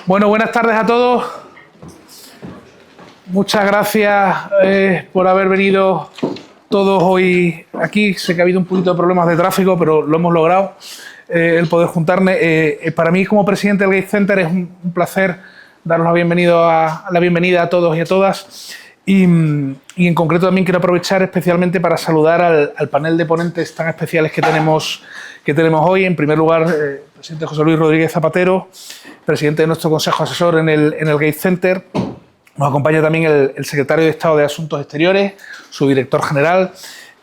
Bueno, buenas tardes a todos. Muchas gracias por haber venido todos hoy aquí. Sé que ha habido un poquito de problemas de tráfico, pero lo hemos logrado, el poder juntarnos. Para mí, como presidente del Gates Center, es un placer daros la bienvenida a todos y a todas. Y en concreto también quiero aprovechar especialmente para saludar al panel de ponentes tan especiales que tenemos hoy. En primer lugar, el presidente José Luis Rodríguez Zapatero, presidente de nuestro Consejo Asesor en el Gates Center. Nos acompaña también el secretario de Estado de Asuntos Exteriores, su director general.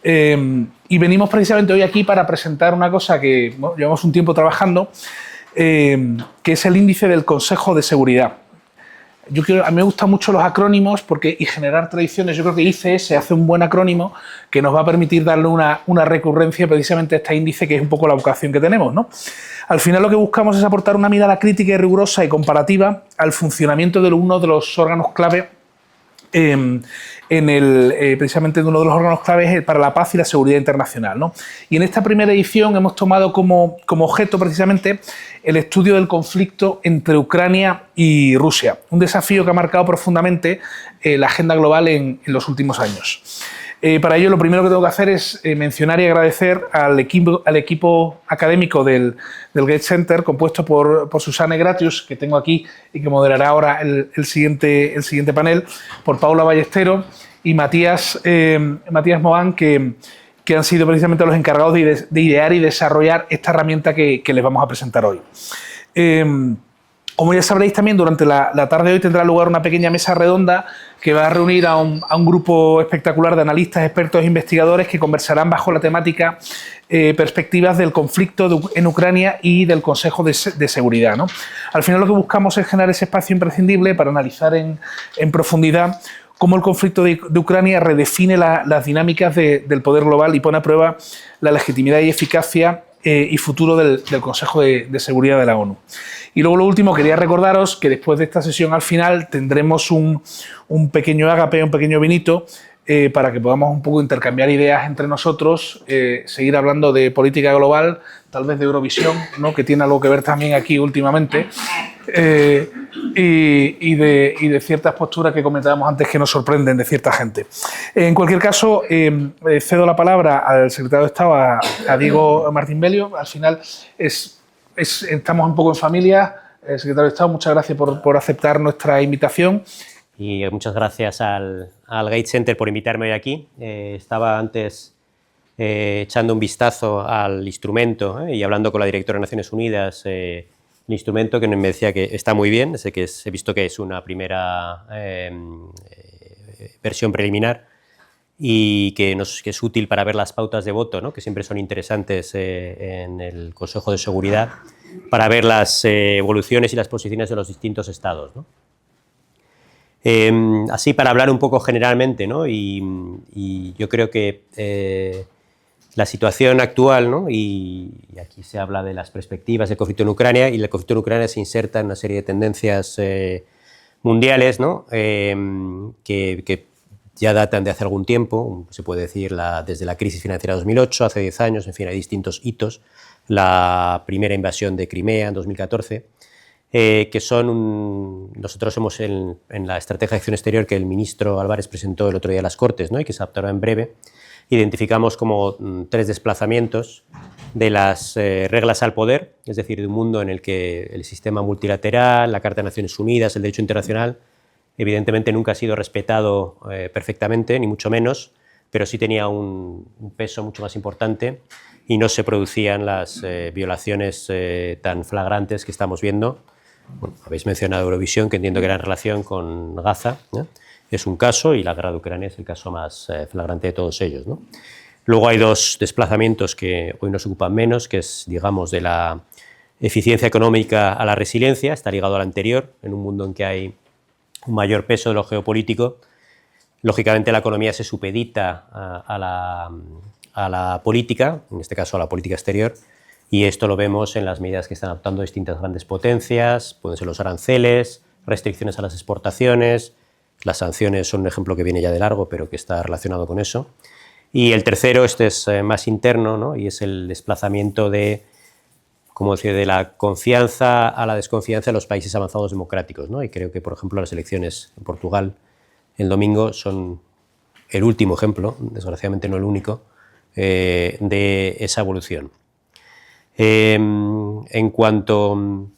Y venimos precisamente hoy aquí para presentar una cosa que llevamos un tiempo trabajando, que es el índice del Consejo de Seguridad. A mí me gustan mucho los acrónimos y generar tradiciones. Yo creo que ICS hace un buen acrónimo que nos va a permitir darle una recurrencia precisamente a este índice, que es un poco la vocación que tenemos, ¿no? Al final lo que buscamos es aportar una mirada crítica y rigurosa y comparativa al funcionamiento de uno de los órganos clave, precisamente de uno de los órganos claves para la paz y la seguridad internacional, ¿no? Y en esta primera edición hemos tomado como objeto precisamente el estudio del conflicto entre Ucrania y Rusia, un desafío que ha marcado profundamente la agenda global en los últimos años. Para ello, lo primero que tengo que hacer es mencionar y agradecer al equipo académico del Gates Center, compuesto por Susana Gratius, que tengo aquí y que moderará ahora el siguiente panel, por Paula Ballesteros y Matías Moán, que han sido precisamente los encargados de idear y desarrollar esta herramienta que les vamos a presentar hoy. Como ya sabréis también, durante la tarde de hoy tendrá lugar una pequeña mesa redonda que va a reunir a un grupo espectacular de analistas, expertos e investigadores que conversarán bajo la temática perspectivas del conflicto en Ucrania y del Consejo de Seguridad, ¿no? Al final lo que buscamos es generar ese espacio imprescindible para analizar en profundidad cómo el conflicto de Ucrania redefine las dinámicas del poder global y pone a prueba la legitimidad y eficacia y futuro del Consejo de Seguridad de la ONU. Y luego, lo último, quería recordaros que después de esta sesión, al final, tendremos un pequeño ágape, un pequeño vinito, para que podamos un poco intercambiar ideas entre nosotros, seguir hablando de política global, tal vez de Eurovisión, ¿no?, que tiene algo que ver también aquí últimamente, y de ciertas posturas que comentábamos antes que nos sorprenden de cierta gente. En cualquier caso, cedo la palabra al secretario de Estado, a Diego Martín Belio. Al final estamos un poco en familia. Secretario de Estado, muchas gracias por aceptar nuestra invitación. Y muchas gracias al Gates Center por invitarme hoy aquí. Estaba antes echando un vistazo al instrumento y hablando con la directora de Naciones Unidas, el instrumento, que me decía que está muy bien. He visto que es una primera versión preliminar y que es útil para ver las pautas de voto, ¿no?, que siempre son interesantes en el Consejo de Seguridad, para ver las evoluciones y las posiciones de los distintos estados, ¿no? Así, para hablar un poco generalmente, ¿no?, y yo creo que la situación actual, ¿no?, y aquí se habla de las perspectivas del conflicto en Ucrania, y el conflicto en Ucrania se inserta en una serie de tendencias mundiales, ¿no?, que ya datan de hace algún tiempo, se puede decir desde la crisis financiera de 2008, hace 10 años, en fin, hay distintos hitos. La primera invasión de Crimea en 2014, que nosotros hemos en la estrategia de acción exterior que el ministro Álvarez presentó el otro día a las Cortes, ¿no?, y que se adoptará en breve, identificamos como 3 desplazamientos de las reglas al poder, es decir, de un mundo en el que el sistema multilateral, la Carta de Naciones Unidas, el derecho internacional, evidentemente nunca ha sido respetado perfectamente, ni mucho menos, pero sí tenía un peso mucho más importante y no se producían las violaciones tan flagrantes que estamos viendo. Bueno, habéis mencionado Eurovisión, que entiendo que era en relación con Gaza, ¿no? Es un caso, y la guerra de Ucrania es el caso más flagrante de todos ellos, ¿no? Luego hay 2 desplazamientos que hoy nos ocupan menos, que es, digamos, de la eficiencia económica a la resiliencia. Está ligado al anterior, en un mundo en que hay un mayor peso de lo geopolítico. Lógicamente la economía se supedita a la política, en este caso a la política exterior, y esto lo vemos en las medidas que están adoptando distintas grandes potencias. Pueden ser los aranceles, restricciones a las exportaciones, las sanciones son un ejemplo que viene ya de largo, pero que está relacionado con eso. Y el tercero, este es más interno, ¿no?, y es el desplazamiento de como decía, de la confianza a la desconfianza de los países avanzados democráticos, ¿no? Y creo que, por ejemplo, las elecciones en Portugal el domingo son el último ejemplo, desgraciadamente no el único, de esa evolución. En cuanto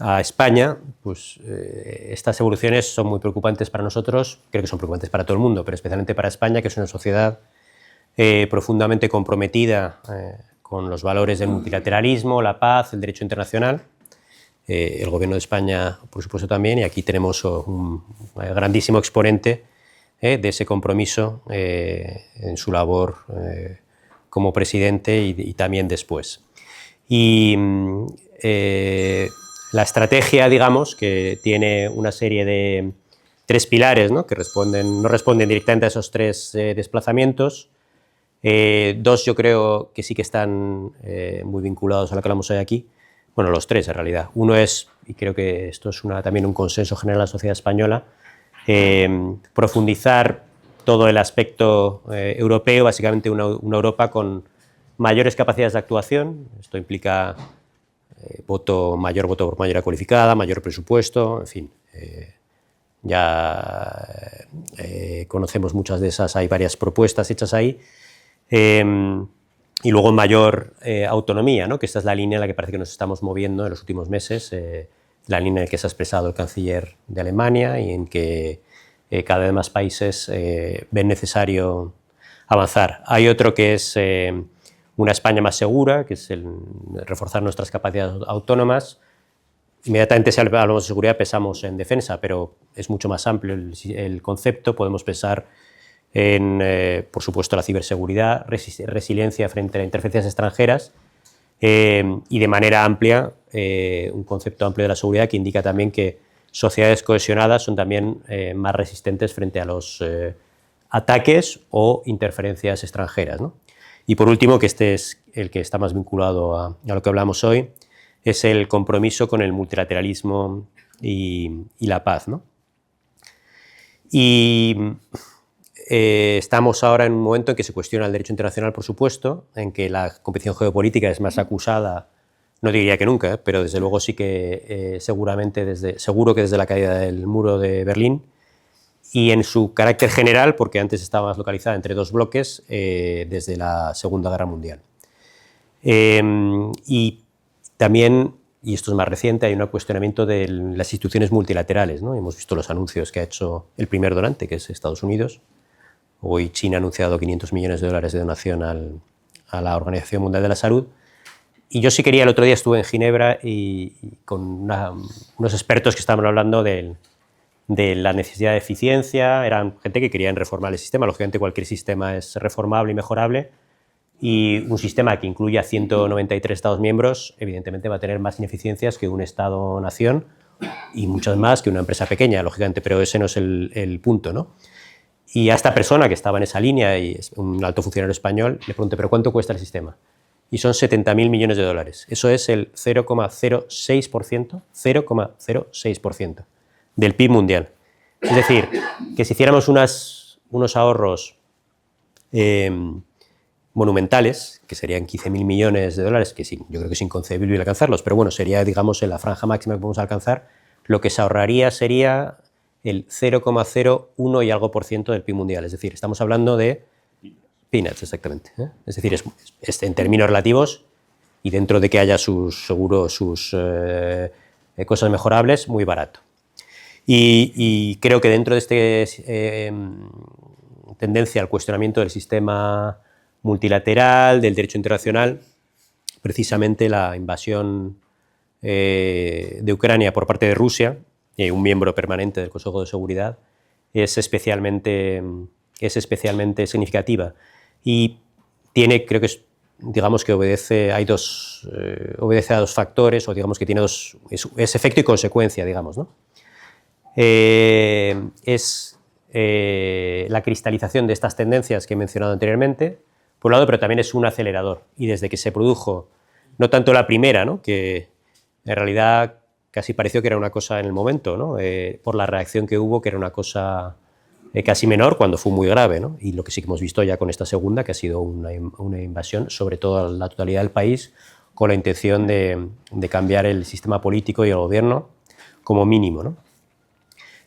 a España, pues estas evoluciones son muy preocupantes para nosotros, creo que son preocupantes para todo el mundo, pero especialmente para España, que es una sociedad profundamente comprometida con los valores del multilateralismo, la paz, el derecho internacional. El Gobierno de España, por supuesto, también, y aquí tenemos un grandísimo exponente de ese compromiso en su labor como presidente y también después. Y la estrategia, digamos, que tiene una serie de 3 pilares, ¿no? Que no responden directamente a esos 3 desplazamientos. 2 yo creo que sí que están muy vinculados a lo que hablamos hoy aquí. Bueno, los 3 en realidad. Uno es, y creo que esto es también un consenso general en la sociedad española, profundizar todo el aspecto europeo, básicamente una Europa con mayores capacidades de actuación. Esto implica mayor voto por mayoría cualificada, mayor presupuesto, en fin. Ya conocemos muchas de esas, hay varias propuestas hechas ahí. Y luego mayor autonomía, ¿no? Que esta es la línea en la que parece que nos estamos moviendo en los últimos meses, la línea en la que se ha expresado el canciller de Alemania y en que cada vez más países ven necesario avanzar. Hay otro que es una España más segura, que es reforzar nuestras capacidades autónomas. Inmediatamente si hablamos de seguridad pensamos en defensa, pero es mucho más amplio el concepto. Podemos pensar en, por supuesto, la ciberseguridad, resiliencia frente a interferencias extranjeras y de manera amplia, un concepto amplio de la seguridad que indica también que sociedades cohesionadas son también más resistentes frente a los ataques o interferencias extranjeras, ¿no? Y por último, que este es el que está más vinculado a lo que hablamos hoy, es el compromiso con el multilateralismo y la paz, ¿no? Y estamos ahora en un momento en que se cuestiona el derecho internacional, por supuesto, en que la competición geopolítica es más acusada, no diría que nunca, pero desde luego sí que seguro que desde la caída del muro de Berlín, y en su carácter general, porque antes estaba más localizada entre 2 bloques, desde la Segunda Guerra Mundial. Y también, y esto es más reciente, hay un cuestionamiento de las instituciones multilaterales, ¿no? Hemos visto los anuncios que ha hecho el primer donante, que es Estados Unidos. Hoy China ha anunciado $500 millones de donación a la Organización Mundial de la Salud. Y yo sí quería, el otro día estuve en Ginebra y con unos expertos que estaban hablando de la necesidad de eficiencia. Eran gente que querían reformar el sistema. Lógicamente cualquier sistema es reformable y mejorable, y un sistema que incluya 193 Estados miembros evidentemente va a tener más ineficiencias que un Estado-nación y muchas más que una empresa pequeña, lógicamente, pero ese no es el punto, ¿no? Y a esta persona que estaba en esa línea, y es un alto funcionario español, le pregunté, ¿pero cuánto cuesta el sistema? Y son 70.000 millones de dólares. Eso es el 0,06% del PIB mundial. Es decir, que si hiciéramos unos ahorros monumentales, que serían 15.000 millones de dólares, que sí, yo creo que es inconcebible alcanzarlos, pero bueno, sería, digamos, en la franja máxima que podemos alcanzar, lo que se ahorraría sería el 0,01 y algo % del PIB mundial. Es decir, estamos hablando de peanuts, exactamente, ¿eh? Es decir, es en términos relativos y dentro de que haya sus cosas mejorables, muy barato. Y creo que dentro de esta tendencia al cuestionamiento del sistema multilateral, del derecho internacional, precisamente la invasión de Ucrania por parte de Rusia, un miembro permanente del Consejo de Seguridad, es especialmente significativa. Y creo que digamos que obedece a 2 factores, o digamos que tiene es efecto y consecuencia, digamos, ¿no? Es la cristalización de estas tendencias que he mencionado anteriormente, por un lado, pero también es un acelerador. Y desde que se produjo, no tanto la primera, ¿no? Que en realidad casi pareció que era una cosa en el momento, ¿no? Por la reacción que hubo, que era una cosa casi menor, cuando fue muy grave, ¿no? Y lo que sí que hemos visto ya con esta segunda, que ha sido una invasión sobre todo la totalidad del país, con la intención de cambiar el sistema político y el gobierno como mínimo, ¿no?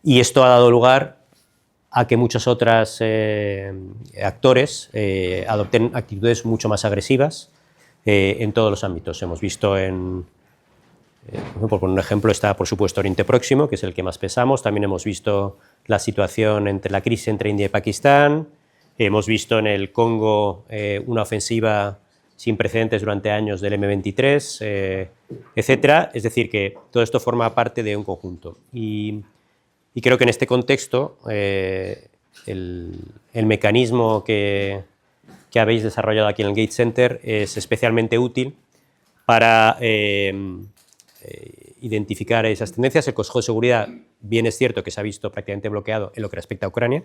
Y esto ha dado lugar a que muchos otros actores adopten actitudes mucho más agresivas en todos los ámbitos. Hemos visto por poner un ejemplo, está por supuesto Oriente Próximo, que es el que más pesamos. También hemos visto la situación la crisis entre India y Pakistán. Hemos visto en el Congo una ofensiva sin precedentes durante años del M23, etcétera. Es decir, que todo esto forma parte de un conjunto. Y creo que en este contexto el mecanismo que habéis desarrollado aquí en el Gates Center es especialmente útil para identificar esas tendencias. El Consejo de Seguridad, bien es cierto que se ha visto prácticamente bloqueado en lo que respecta a Ucrania.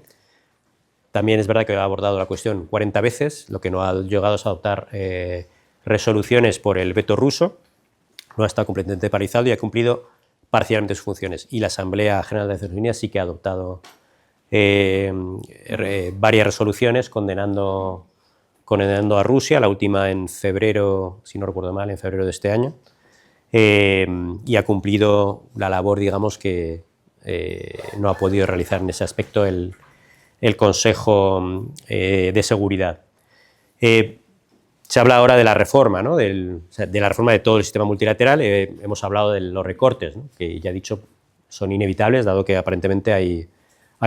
También es verdad que ha abordado la cuestión 40 veces, lo que no ha llegado es a adoptar resoluciones por el veto ruso. No ha estado completamente paralizado y ha cumplido parcialmente sus funciones. Y la Asamblea General de Naciones Unidas sí que ha adoptado varias resoluciones condenando a Rusia, la última en febrero, si no recuerdo mal, en febrero de este año, y ha cumplido la labor, digamos, que no ha podido realizar en ese aspecto el Consejo de Seguridad. Se habla ahora de la reforma, ¿no? de la reforma de todo el sistema multilateral. Hemos hablado de los recortes, ¿no? Que ya he dicho son inevitables, dado que aparentemente hay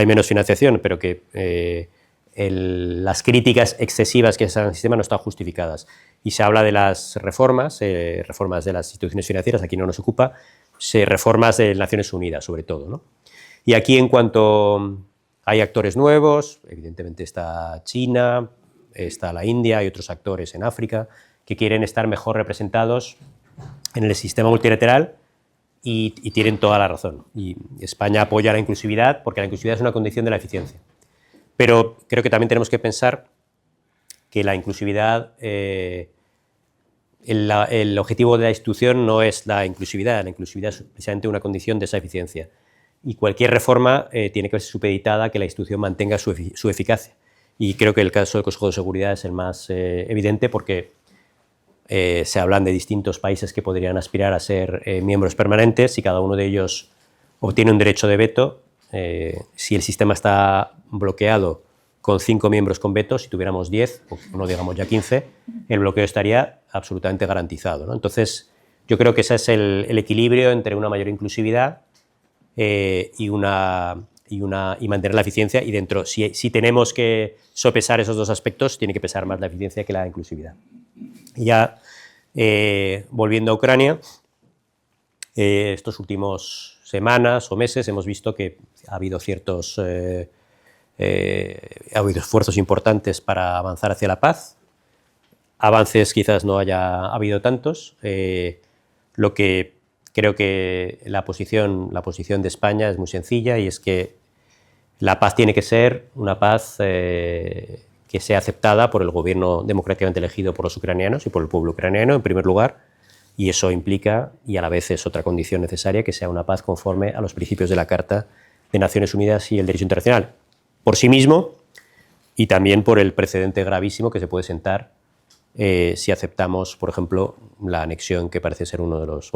menos financiación, pero que las críticas excesivas que se hacen al sistema no están justificadas. Y se habla de las reformas de las instituciones financieras, aquí no nos ocupa, reformas de Naciones Unidas, sobre todo, ¿no? Y aquí, en cuanto hay actores nuevos, evidentemente está China, está la India y otros actores en África que quieren estar mejor representados en el sistema multilateral y tienen toda la razón. Y España apoya la inclusividad porque la inclusividad es una condición de la eficiencia. Pero creo que también tenemos que pensar que la inclusividad, el objetivo de la institución no es la inclusividad es precisamente una condición de esa eficiencia. Y cualquier reforma tiene que verse supeditada a que la institución mantenga su eficacia. Y creo que el caso del Consejo de Seguridad es el más evidente porque se hablan de distintos países que podrían aspirar a ser miembros permanentes y cada uno de ellos obtiene un derecho de veto. Si el sistema está bloqueado con 5 miembros con veto, si tuviéramos 10, o no digamos ya 15, el bloqueo estaría absolutamente garantizado, ¿no? Entonces, yo creo que ese es el equilibrio entre una mayor inclusividad y mantener la eficiencia, y dentro, si tenemos que sopesar esos dos aspectos, tiene que pesar más la eficiencia que la inclusividad. Y ya volviendo a Ucrania, estos últimos semanas o meses hemos visto que ha habido esfuerzos importantes para avanzar hacia la paz. Avances quizás no haya habido tantos. Lo que creo que la posición de España es muy sencilla, y es que la paz tiene que ser una paz que sea aceptada por el gobierno democráticamente elegido por los ucranianos y por el pueblo ucraniano, en primer lugar, y eso implica, y a la vez es otra condición necesaria, que sea una paz conforme a los principios de la Carta de Naciones Unidas y el derecho internacional, por sí mismo y también por el precedente gravísimo que se puede sentar si aceptamos, por ejemplo, la anexión, que parece ser uno de los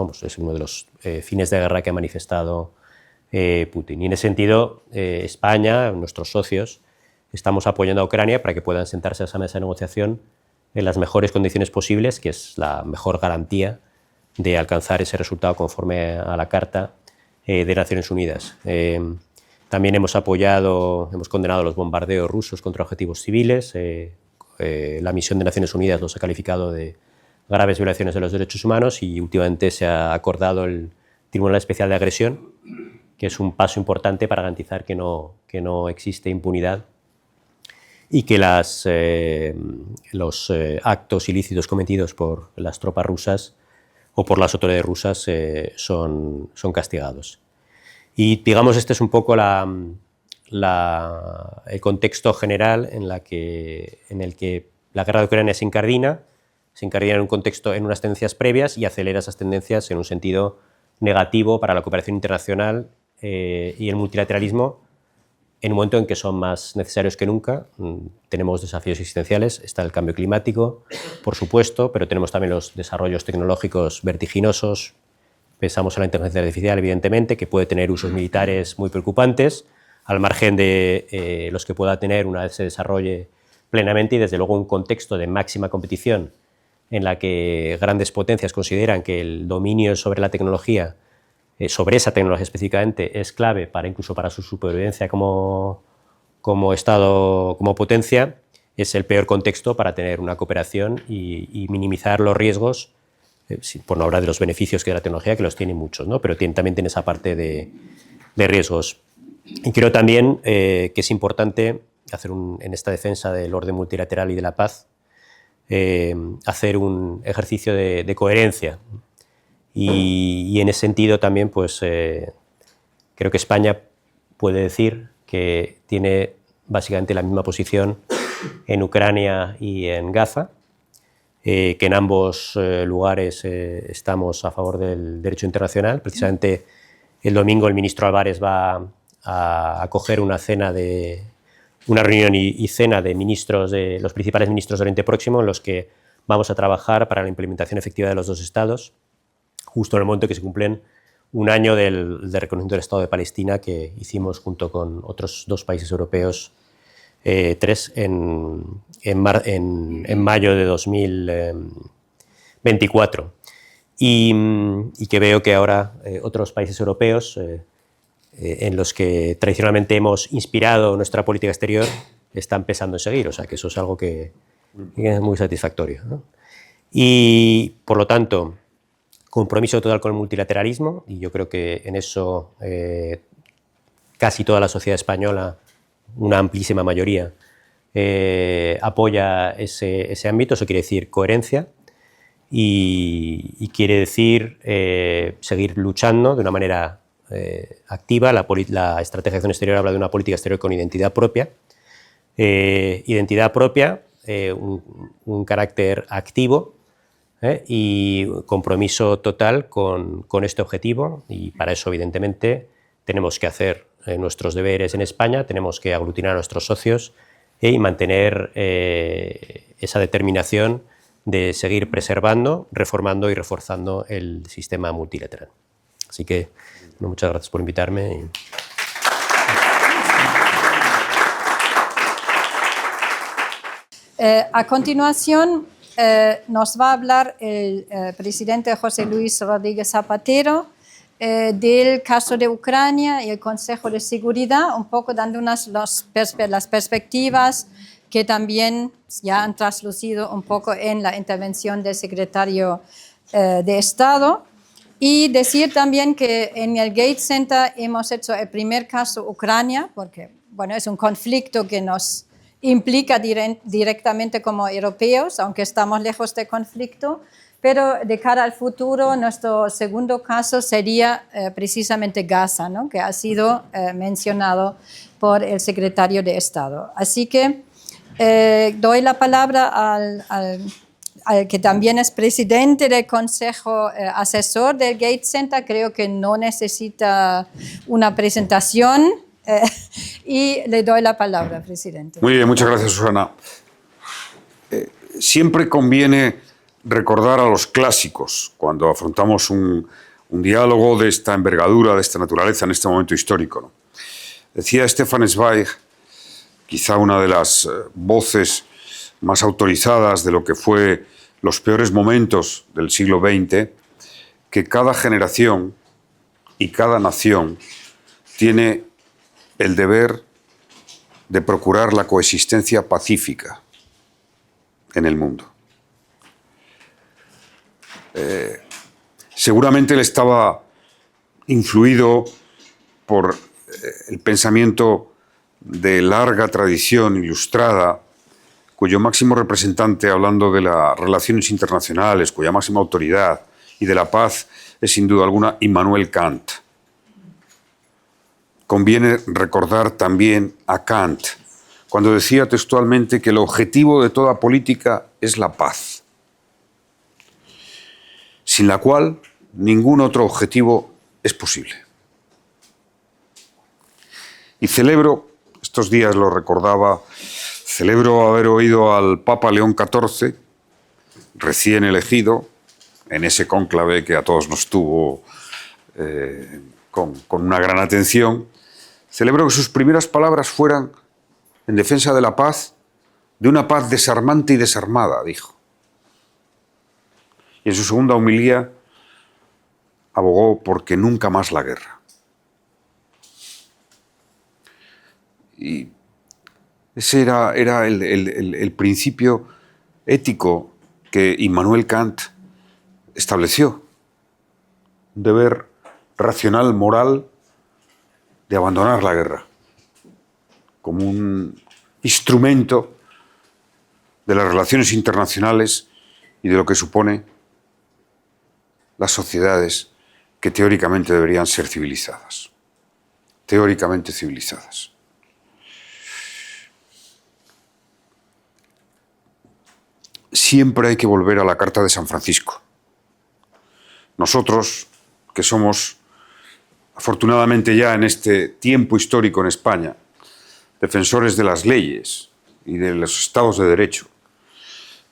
fines de guerra que ha manifestado Putin. Y en ese sentido, España, nuestros socios, estamos apoyando a Ucrania para que puedan sentarse a esa mesa de negociación en las mejores condiciones posibles, que es la mejor garantía de alcanzar ese resultado conforme a la Carta de Naciones Unidas. También hemos condenado los bombardeos rusos contra objetivos civiles. La misión de Naciones Unidas los ha calificado de graves violaciones de los derechos humanos, y últimamente se ha acordado el Tribunal Especial de Agresión, que es un paso importante para garantizar que no existe impunidad y que los actos ilícitos cometidos por las tropas rusas o por las autoridades rusas son castigados. Y digamos, este es un poco el contexto general en el que la guerra de Ucrania se incardina en un contexto, en unas tendencias previas, y acelera esas tendencias en un sentido negativo para la cooperación internacional y el multilateralismo, en un momento en que son más necesarios que nunca. Tenemos desafíos existenciales, está el cambio climático, por supuesto, pero tenemos también los desarrollos tecnológicos vertiginosos. Pensamos en la inteligencia artificial, evidentemente, que puede tener usos militares muy preocupantes, al margen de los que pueda tener una vez se desarrolle plenamente, y desde luego un contexto de máxima competición en la que grandes potencias consideran que el dominio sobre la tecnología, sobre esa tecnología específicamente, es clave incluso para su supervivencia como Estado, como potencia, es el peor contexto para tener una cooperación y minimizar los riesgos, por no hablar de los beneficios que da la tecnología, que los tiene muchos, ¿no? Pero también tiene esa parte de riesgos. Y creo también que es importante hacer en esta defensa del orden multilateral y de la paz, hacer un ejercicio de coherencia. Y en ese sentido también, pues, creo que España puede decir que tiene básicamente la misma posición en Ucrania y en Gaza, que en ambos lugares estamos a favor del derecho internacional. Precisamente el domingo el ministro Álvarez va a acoger una reunión y cena de los principales ministros de Oriente Próximo, en los que vamos a trabajar para la implementación efectiva de los dos estados, justo en el momento que se cumplen un año del reconocimiento del Estado de Palestina que hicimos junto con otros 2 países europeos, 3, en mayo de 2024. Y que veo que ahora otros países europeos, en los que tradicionalmente hemos inspirado nuestra política exterior, están pensando en seguir. O sea, que eso es algo que es muy satisfactorio, ¿no? Y, por lo tanto, compromiso total con el multilateralismo, y yo creo que en eso casi toda la sociedad española, una amplísima mayoría, apoya ese ámbito. Eso quiere decir coherencia y quiere decir seguir luchando de una manera activa. La estrategia de acción exterior habla de una política exterior con identidad propia. Un carácter activo, y compromiso total con este objetivo, y para eso evidentemente tenemos que hacer nuestros deberes en España, tenemos que aglutinar a nuestros socios y mantener esa determinación de seguir preservando, reformando y reforzando el sistema multilateral. Así que muchas gracias por invitarme. A continuación nos va a hablar el presidente José Luis Rodríguez Zapatero del caso de Ucrania y el Consejo de Seguridad, un poco dando las perspectivas que también ya han traslucido un poco en la intervención del secretario de Estado. Y decir también que en el Gates Center hemos hecho el primer caso Ucrania, porque bueno, es un conflicto que nos implica directamente como europeos, aunque estamos lejos del conflicto, pero de cara al futuro nuestro segundo caso sería precisamente Gaza, ¿no? Que ha sido mencionado por el secretario de Estado. Así que doy la palabra al que también es presidente del Consejo Asesor del Gates Center. Creo que no necesita una presentación. Y le doy la palabra, presidente. Muy bien, muchas gracias, Susana. Siempre conviene recordar a los clásicos cuando afrontamos un diálogo de esta envergadura, de esta naturaleza en este momento histórico, ¿no? Decía Stefan Zweig, quizá una de las voces más autorizadas de lo que fue los peores momentos del siglo XX, que cada generación y cada nación tiene el deber de procurar la coexistencia pacífica en el mundo. Seguramente él estaba influido por el pensamiento de larga tradición ilustrada, cuyo máximo representante, hablando de las relaciones internacionales, cuya máxima autoridad y de la paz, es sin duda alguna Immanuel Kant. Conviene recordar también a Kant, cuando decía textualmente que el objetivo de toda política es la paz, sin la cual ningún otro objetivo es posible. Y celebro Estos días lo recordaba, celebro haber oído al Papa León XIV, recién elegido, en ese cónclave que a todos nos tuvo con una gran atención. Celebro que sus primeras palabras fueran en defensa de la paz, de una paz desarmante y desarmada, dijo. Y en su segunda homilía abogó porque nunca más la guerra. Y ese era el principio ético que Immanuel Kant estableció. Un deber racional, moral, de abandonar la guerra como un instrumento de las relaciones internacionales y de lo que supone las sociedades que teóricamente deberían ser civilizadas. Teóricamente civilizadas. Siempre hay que volver a la Carta de San Francisco. Nosotros, que somos, afortunadamente ya en este tiempo histórico en España, defensores de las leyes y de los estados de derecho,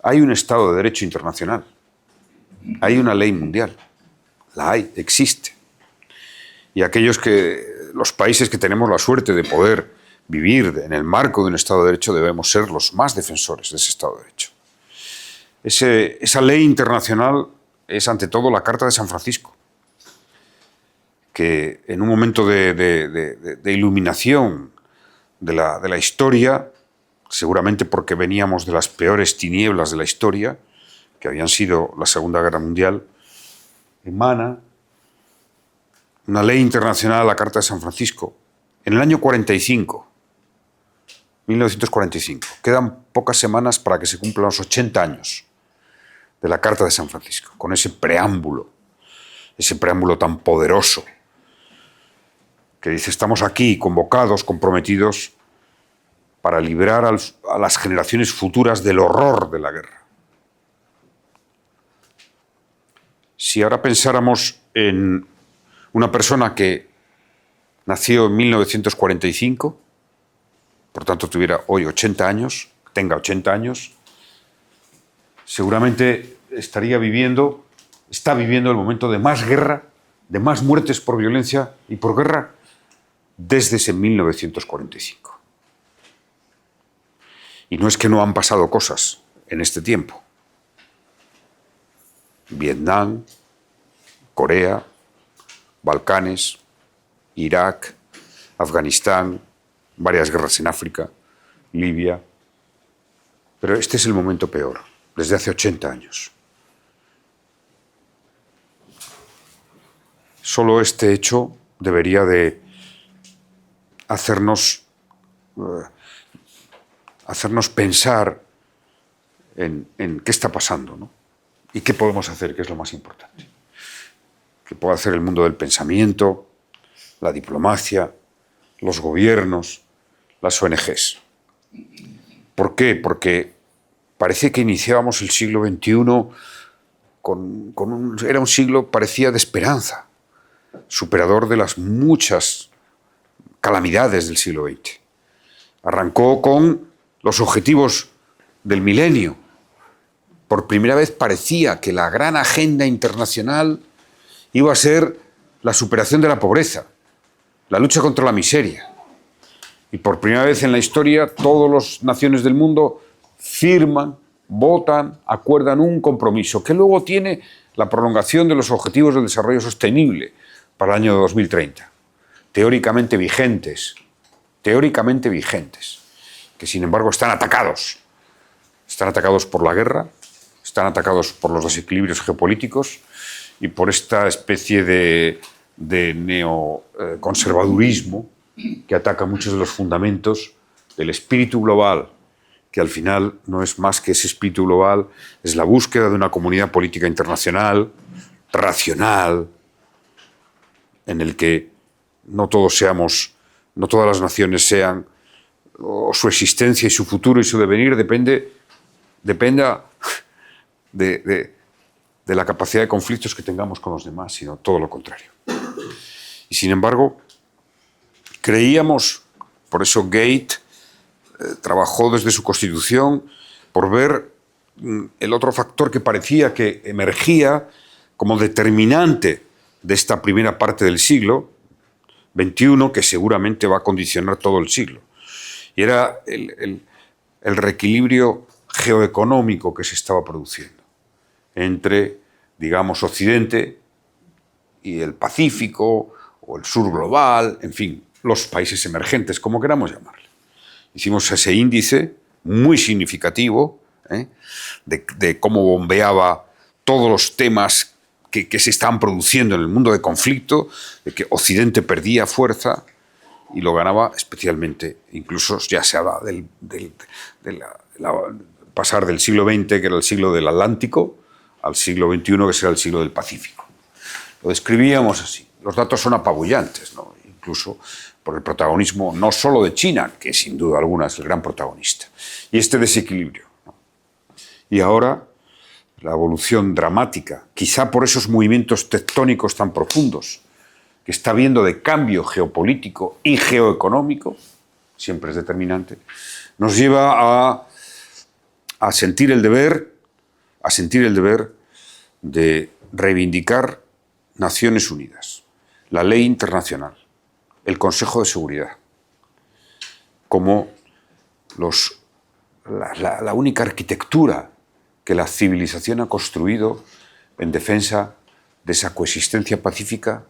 hay un Estado de Derecho internacional, hay una ley mundial, la hay, existe. Y los países que tenemos la suerte de poder vivir en el marco de un Estado de Derecho debemos ser los más defensores de ese Estado de Derecho. Esa ley internacional es ante todo la Carta de San Francisco, que en un momento de iluminación de la historia, seguramente porque veníamos de las peores tinieblas de la historia, que habían sido la Segunda Guerra Mundial, emana una ley internacional, la Carta de San Francisco, en el año 1945. Quedan pocas semanas para que se cumplan los 80 años de la Carta de San Francisco, con ese preámbulo tan poderoso, que dice: estamos aquí convocados, comprometidos, para liberar a las generaciones futuras del horror de la guerra. Si ahora pensáramos en una persona que nació en 1945, por tanto tuviera hoy 80 años, tenga 80 años, seguramente está viviendo el momento de más guerra, de más muertes por violencia y por guerra desde ese 1945. Y no es que no han pasado cosas en este tiempo. Vietnam, Corea, Balcanes, Irak, Afganistán, varias guerras en África, Libia. Pero este es el momento peor, desde hace 80 años. Solo este hecho debería de hacernos pensar en qué está pasando, ¿no? Y qué podemos hacer, que es lo más importante. ¿Qué puede hacer el mundo del pensamiento, la diplomacia, los gobiernos, las ONGs? ¿Por qué? Porque parece que iniciábamos el siglo XXI era un siglo, parecía, de esperanza, superador de las muchas calamidades del siglo XX. Arrancó con los objetivos del milenio. Por primera vez parecía que la gran agenda internacional iba a ser la superación de la pobreza, la lucha contra la miseria. Y por primera vez en la historia, todas las naciones del mundo firman, votan, acuerdan un compromiso que luego tiene la prolongación de los objetivos del desarrollo sostenible para el año 2030. Teóricamente vigentes, que sin embargo están atacados. Están atacados por la guerra, están atacados por los desequilibrios geopolíticos y por esta especie de neoconservadurismo que ataca muchos de los fundamentos del espíritu global, que al final no es más que ese espíritu global, es la búsqueda de una comunidad política internacional, racional, en el que no todas las naciones sean, o su existencia y su futuro y su devenir dependa de la capacidad de conflictos que tengamos con los demás, sino todo lo contrario. Y sin embargo, creíamos Por eso Gate trabajó desde su constitución por ver el otro factor que parecía que emergía como determinante de esta primera parte del siglo XXI, que seguramente va a condicionar todo el siglo. Y era el reequilibrio geoeconómico que se estaba produciendo entre, digamos, Occidente y el Pacífico, o el sur global, en fin, los países emergentes, como queramos llamarle. Hicimos ese índice muy significativo de cómo bombeaba todos los temas que se estaban produciendo en el mundo de conflicto, de que Occidente perdía fuerza y lo ganaba especialmente, incluso ya se habla pasar del siglo XX, que era el siglo del Atlántico, al siglo XXI, que será el siglo del Pacífico. Lo describíamos así. Los datos son apabullantes, ¿no? Incluso por el protagonismo no solo de China, que sin duda alguna es el gran protagonista, y este desequilibrio, ¿no? Y ahora la evolución dramática, quizá por esos movimientos tectónicos tan profundos que está habiendo de cambio geopolítico y geoeconómico, siempre es determinante, nos lleva a sentir el deber de reivindicar Naciones Unidas, la ley internacional, el Consejo de Seguridad, como la única arquitectura que la civilización ha construido en defensa de esa coexistencia pacífica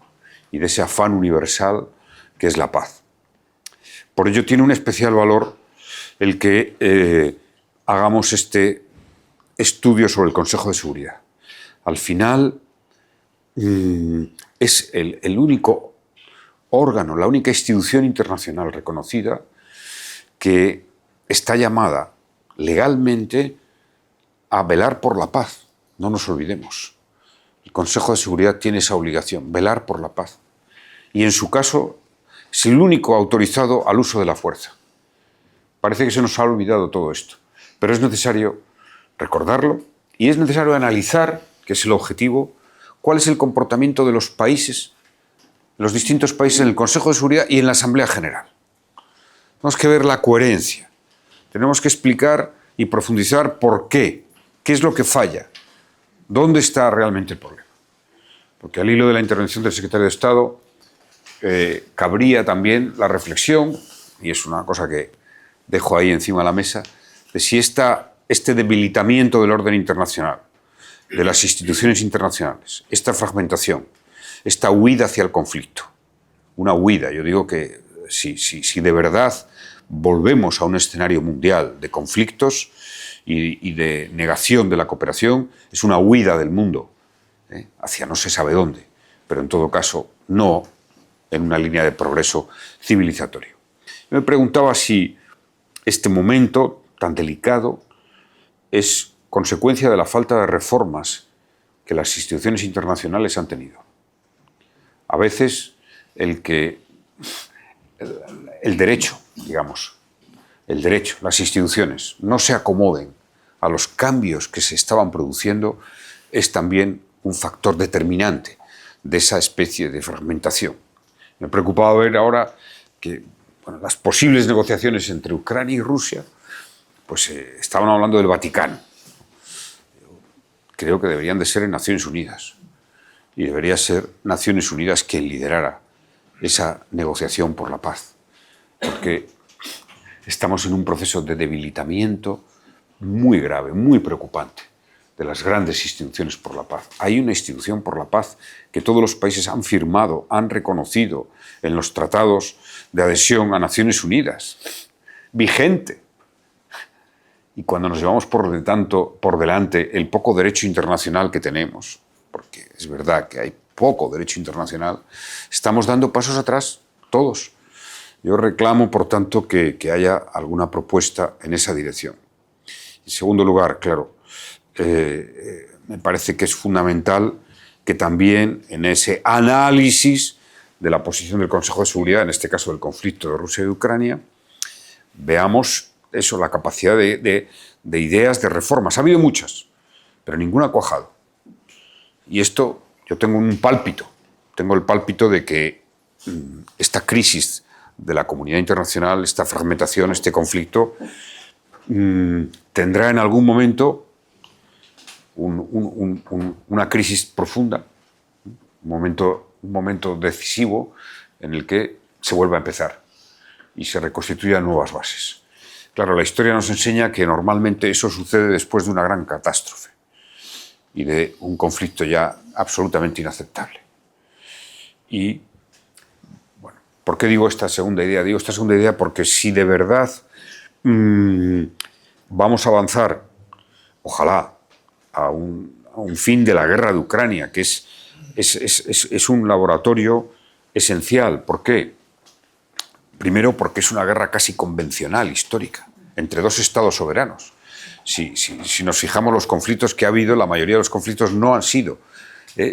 y de ese afán universal que es la paz. Por ello tiene un especial valor el que hagamos este estudio sobre el Consejo de Seguridad. Al final es el único órgano, la única institución internacional reconocida que está llamada legalmente a velar por la paz. No nos olvidemos. El Consejo de Seguridad tiene esa obligación, velar por la paz. Y en su caso es el único autorizado al uso de la fuerza. Parece que se nos ha olvidado todo esto, pero es necesario recordarlo y es necesario analizar, que es el objetivo, cuál es el comportamiento de los países, los distintos países en el Consejo de Seguridad y en la Asamblea General. Tenemos que ver la coherencia, tenemos que explicar y profundizar por qué es lo que falla, dónde está realmente el problema. Porque al hilo de la intervención del secretario de Estado cabría también la reflexión, y es una cosa que dejo ahí encima de la mesa, de si este debilitamiento del orden internacional, de las instituciones internacionales, esta fragmentación, esta huida hacia el conflicto, una huida, yo digo que si de verdad volvemos a un escenario mundial de conflictos y de negación de la cooperación, es una huida del mundo hacia no se sabe dónde, pero en todo caso no en una línea de progreso civilizatorio. Me preguntaba si este momento tan delicado es consecuencia de la falta de reformas que las instituciones internacionales han tenido. A veces el derecho, digamos, las instituciones no se acomoden a los cambios que se estaban produciendo es también un factor determinante de esa especie de fragmentación. Me preocupaba ver ahora que las posibles negociaciones entre Ucrania y Rusia pues estaban hablando del Vaticano. Creo que deberían de ser en Naciones Unidas y debería ser Naciones Unidas quien liderara esa negociación por la paz, porque estamos en un proceso de debilitamiento muy grave, muy preocupante de las grandes instituciones por la paz. Hay una institución por la paz que todos los países han firmado, han reconocido en los tratados de adhesión a Naciones Unidas, vigente. Y cuando nos llevamos por delante el poco derecho internacional que tenemos, porque es verdad que hay poco derecho internacional, estamos dando pasos atrás todos. Yo reclamo, por tanto, que haya alguna propuesta en esa dirección. En segundo lugar, claro, me parece que es fundamental que también en ese análisis de la posición del Consejo de Seguridad, en este caso del conflicto de Rusia y Ucrania, veamos eso, la capacidad de ideas, de reformas. Ha habido muchas, pero ninguna ha cuajado. Y esto, yo tengo el pálpito de que esta crisis de la comunidad internacional, esta fragmentación, este conflicto, tendrá en algún momento una crisis profunda, un momento decisivo en el que se vuelva a empezar y se reconstituyan nuevas bases. Claro, la historia nos enseña que normalmente eso sucede después de una gran catástrofe y de un conflicto ya absolutamente inaceptable. Y, bueno, ¿por qué digo esta segunda idea? Digo esta segunda idea porque si de verdad vamos a avanzar, ojalá, a un fin de la guerra de Ucrania, que es un laboratorio esencial. ¿Por qué? Primero, porque es una guerra casi convencional, histórica, entre dos estados soberanos. Si nos fijamos los conflictos que ha habido, la mayoría de los conflictos no han sido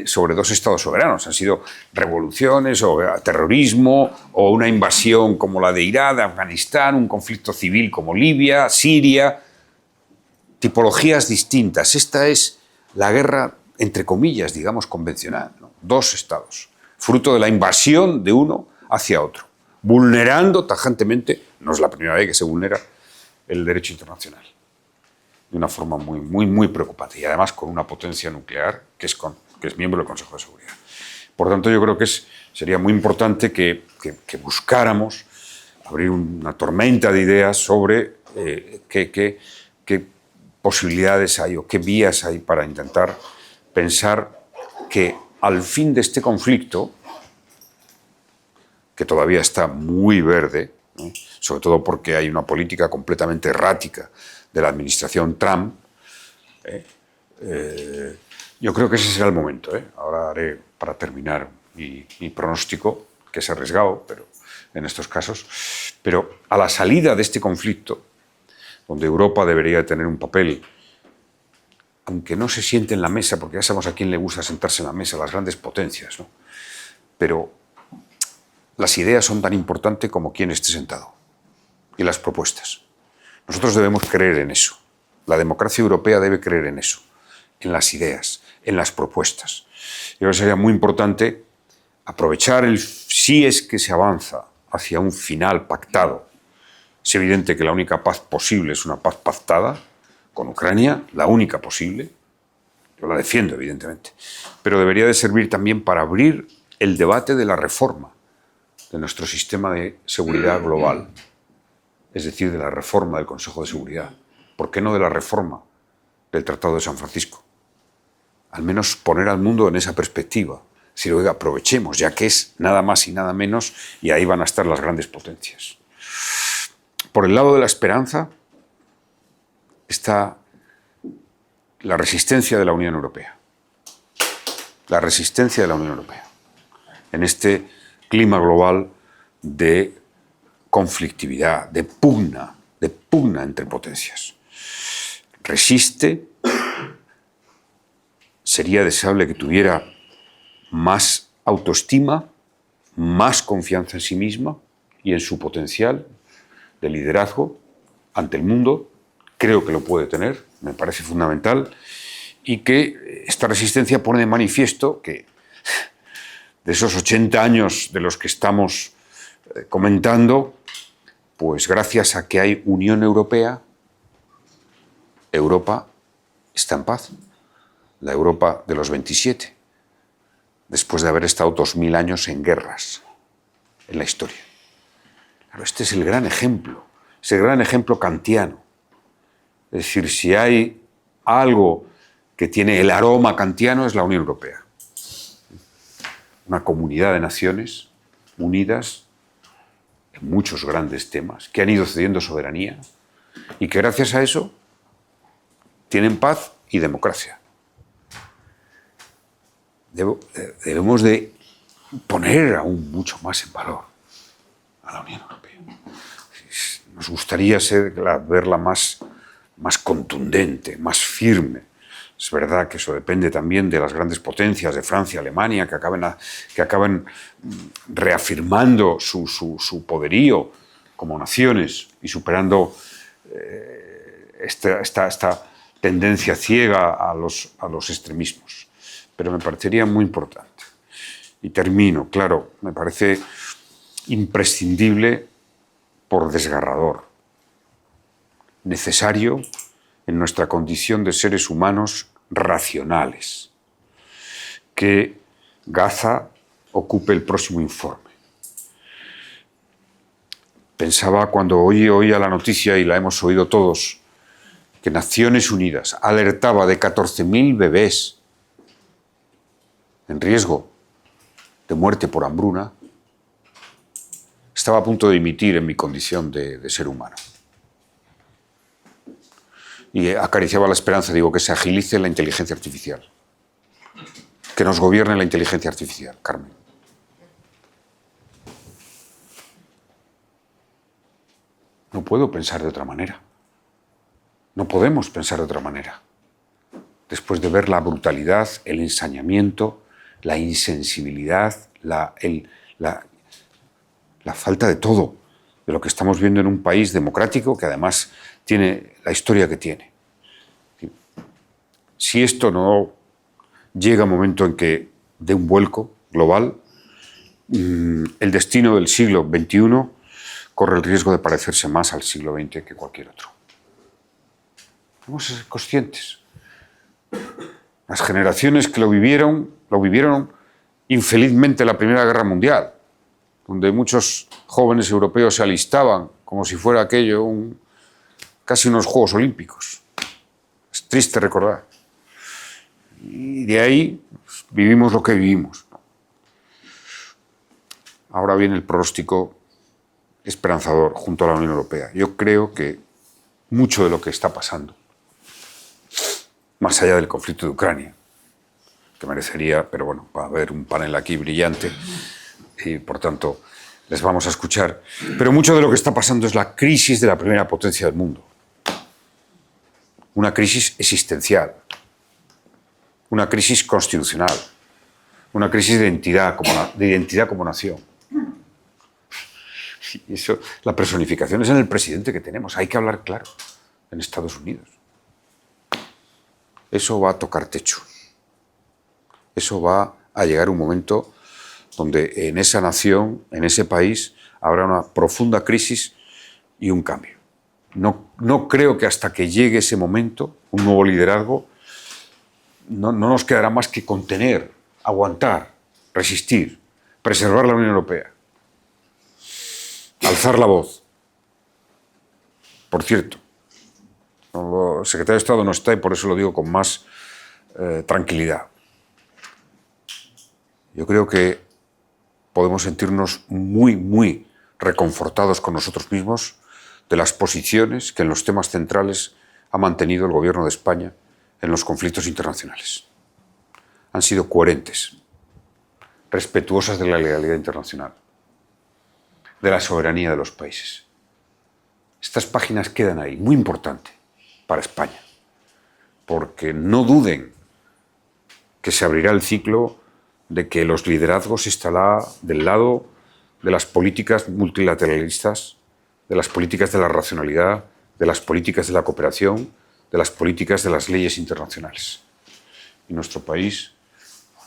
sobre dos estados soberanos, han sido revoluciones o terrorismo o una invasión como la de Irak, de Afganistán, un conflicto civil como Libia, Siria, tipologías distintas. Esta es la guerra, entre comillas, digamos, convencional, ¿no? Dos estados, fruto de la invasión de uno hacia otro, vulnerando tajantemente, no es la primera vez que se vulnera el derecho internacional, de una forma muy preocupante, y además con una potencia nuclear que es miembro del Consejo de Seguridad. Por tanto, yo creo que sería muy importante que buscáramos abrir una tormenta de ideas sobre qué posibilidades hay o qué vías hay para intentar pensar que al fin de este conflicto, que todavía está muy verde, ¿no?, sobre todo porque hay una política completamente errática de la administración Trump, yo creo que ese será el momento. Ahora haré, para terminar, mi pronóstico, que es arriesgado, pero en estos casos. Pero a la salida de este conflicto, donde Europa debería tener un papel, aunque no se siente en la mesa, porque ya sabemos a quién le gusta sentarse en la mesa, las grandes potencias, ¿no? Pero las ideas son tan importantes como quien esté sentado, y las propuestas. Nosotros debemos creer en eso. La democracia europea debe creer en eso, en las ideas, en las propuestas. Yo creo que sería muy importante aprovechar si es que se avanza hacia un final pactado. Es evidente que la única paz posible es una paz pactada con Ucrania, la única posible. Yo la defiendo, evidentemente. Pero debería de servir también para abrir el debate de la reforma de nuestro sistema de seguridad global, es decir, de la reforma del Consejo de Seguridad. ¿Por qué no de la reforma del Tratado de San Francisco? Al menos poner al mundo en esa perspectiva. Es decir, oiga, aprovechemos, ya que es nada más y nada menos, y ahí van a estar las grandes potencias. Por el lado de la esperanza está la resistencia de la Unión Europea. La resistencia de la Unión Europea en este clima global de conflictividad, de pugna entre potencias. Resiste, sería deseable que tuviera más autoestima, más confianza en sí misma y en su potencial de liderazgo ante el mundo. Creo que lo puede tener, me parece fundamental, y que esta resistencia pone de manifiesto que de esos 80 años de los que estamos comentando, pues gracias a que hay Unión Europea, Europa está en paz. La Europa de los 27, después de haber estado 2000 años en guerras en la historia. Claro, este es el gran ejemplo kantiano. Es decir, si hay algo que tiene el aroma kantiano es la Unión Europea. Una comunidad de naciones unidas en muchos grandes temas, que han ido cediendo soberanía y que gracias a eso tienen paz y democracia. Debemos de poner aún mucho más en valor a la Unión Europea. Nos gustaría verla más contundente, más firme. Es verdad que eso depende también de las grandes potencias de Francia, Alemania, que acaben reafirmando su poderío como naciones y superando esta tendencia ciega a los extremismos. Pero me parecería muy importante. Y termino, claro, me parece imprescindible por desgarrador, necesario en nuestra condición de seres humanos racionales. Que Gaza ocupe el próximo informe. Pensaba cuando oía la noticia, y la hemos oído todos, que Naciones Unidas alertaba de 14.000 bebés en riesgo de muerte por hambruna. Estaba a punto de dimitir en mi condición de ser humano. Y acariciaba la esperanza, digo, que se agilice la inteligencia artificial. Que nos gobierne la inteligencia artificial, Carmen. No puedo pensar de otra manera. No podemos pensar de otra manera. Después de ver la brutalidad, el ensañamiento, la insensibilidad, la falta de todo, de lo que estamos viendo en un país democrático que además tiene la historia que tiene. Si esto no llega un momento en que dé un vuelco global, el destino del siglo XXI corre el riesgo de parecerse más al siglo XX que cualquier otro. Tenemos que ser conscientes. Las generaciones que lo vivieron infelizmente la Primera Guerra Mundial, donde muchos jóvenes europeos se alistaban como si fuera aquello casi unos Juegos Olímpicos. Es triste recordar. Y de ahí pues, vivimos lo que vivimos. Ahora viene el pronóstico esperanzador junto a la Unión Europea. Yo creo que mucho de lo que está pasando, más allá del conflicto de Ucrania, que merecería, pero bueno, va a haber un panel aquí brillante y por tanto les vamos a escuchar, pero mucho de lo que está pasando es la crisis de la primera potencia del mundo. Una crisis existencial, una crisis constitucional, una crisis de identidad como nación. Y eso, la personificación es en el presidente que tenemos. Hay que hablar claro en Estados Unidos. Eso va a tocar techo. Eso va a llegar un momento donde en esa nación, en ese país, habrá una profunda crisis y un cambio. No creo que hasta que llegue ese momento, un nuevo liderazgo, no nos quedará más que contener, aguantar, resistir, preservar la Unión Europea. Alzar la voz. Por cierto, el secretario de Estado no está y por eso lo digo con más tranquilidad. Yo creo que podemos sentirnos muy, muy reconfortados con nosotros mismos de las posiciones que en los temas centrales ha mantenido el Gobierno de España en los conflictos internacionales. Han sido coherentes, respetuosas de la legalidad internacional, de la soberanía de los países. Estas páginas quedan ahí, muy importante para España, porque no duden que se abrirá el ciclo de que los liderazgos estarán del lado de las políticas multilateralistas, de las políticas de la racionalidad, de las políticas de la cooperación, de las políticas de las leyes internacionales. Y nuestro país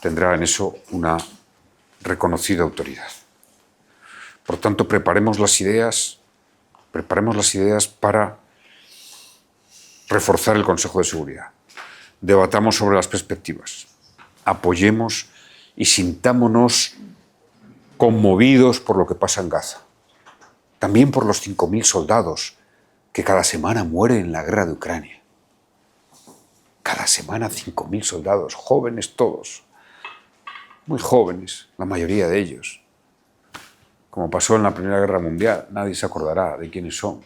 tendrá en eso una reconocida autoridad. Por tanto, preparemos las ideas para reforzar el Consejo de Seguridad. Debatamos sobre las perspectivas. Apoyemos y sintámonos conmovidos por lo que pasa en Gaza. También por los 5.000 soldados que cada semana mueren en la guerra de Ucrania. Cada semana 5.000 soldados, jóvenes todos, muy jóvenes, la mayoría de ellos. Como pasó en la Primera Guerra Mundial, nadie se acordará de quiénes son,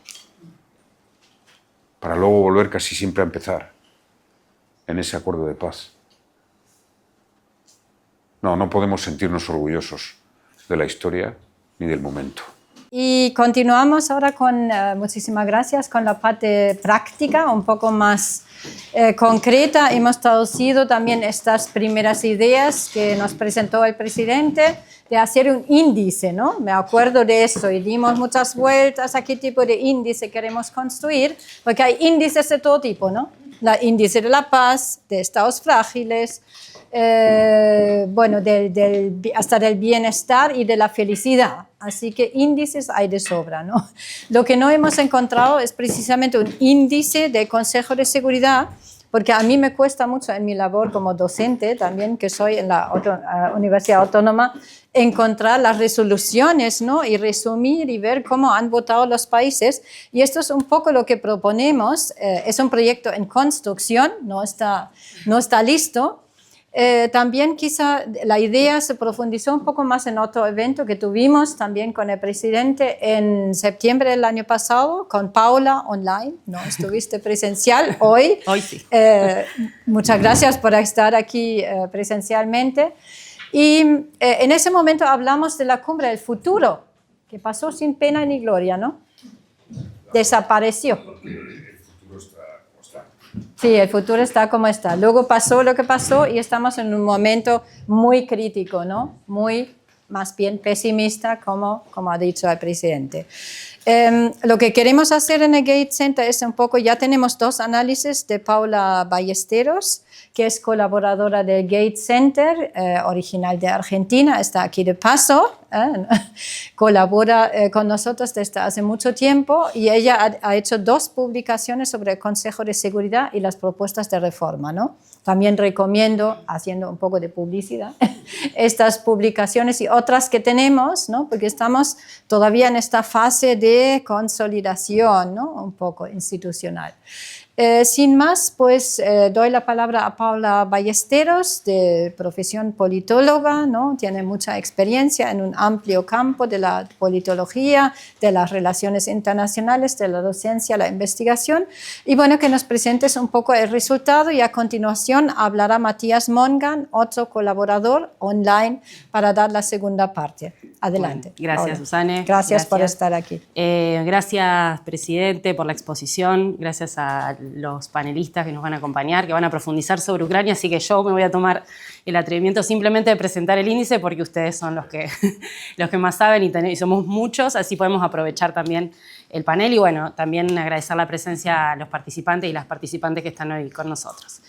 para luego volver casi siempre a empezar en ese acuerdo de paz. No podemos sentirnos orgullosos de la historia ni del momento. Y continuamos ahora con, muchísimas gracias, con la parte práctica, un poco más concreta. Hemos traducido también estas primeras ideas que nos presentó el presidente de hacer un índice, ¿no? Me acuerdo de eso y dimos muchas vueltas a qué tipo de índice queremos construir, porque hay índices de todo tipo, ¿no? la índice de la paz, de estados frágiles, bueno, hasta del bienestar y de la felicidad. Así que índices hay de sobra, ¿no? Lo que no hemos encontrado es precisamente un índice de Consejo de Seguridad, porque a mí me cuesta mucho en mi labor como docente, también que soy en la Universidad Autónoma, encontrar las resoluciones, ¿no? Y resumir y ver cómo han votado los países. Y esto es un poco lo que proponemos. Es un proyecto en construcción, no está listo. También quizá la idea se profundizó un poco más en otro evento que tuvimos también con el presidente en septiembre del año pasado, con Paula online, no estuviste presencial hoy. Hoy sí. Muchas gracias por estar aquí presencialmente. Y en ese momento hablamos de la cumbre del futuro, que pasó sin pena ni gloria, ¿no? Desapareció. Sí, el futuro está como está. Luego pasó lo que pasó y estamos en un momento muy crítico, ¿no? Muy, más bien pesimista, como ha dicho el presidente. Lo que queremos hacer en el Gates Center es un poco, ya tenemos 2 análisis de Paula Ballesteros, que es colaboradora del Gates Center, original de Argentina, está aquí de paso, colabora con nosotros desde hace mucho tiempo y ella ha hecho 2 publicaciones sobre el Consejo de Seguridad y las propuestas de reforma, ¿no? También recomiendo, haciendo un poco de publicidad, estas publicaciones y otras que tenemos, ¿no? Porque estamos todavía en esta fase de consolidación, ¿no? Un poco institucional. Sin más, pues doy la palabra a Paula Ballesteros, de profesión politóloga, ¿no? Tiene mucha experiencia en un amplio campo de la politología, de las relaciones internacionales, de la docencia, la investigación. Y bueno, que nos presentes un poco el resultado y a continuación hablará Matías Mongan, otro colaborador online, para dar la segunda parte. Adelante. Bueno, gracias, Paula. Susane. Gracias por estar aquí. Gracias, presidente, por la exposición. Gracias a los panelistas que nos van a acompañar, que van a profundizar sobre Ucrania. Así que yo me voy a tomar el atrevimiento simplemente de presentar el índice porque ustedes son los que más saben y somos muchos, así podemos aprovechar también el panel. Y bueno, también agradecer la presencia a los participantes y las participantes que están hoy con nosotros.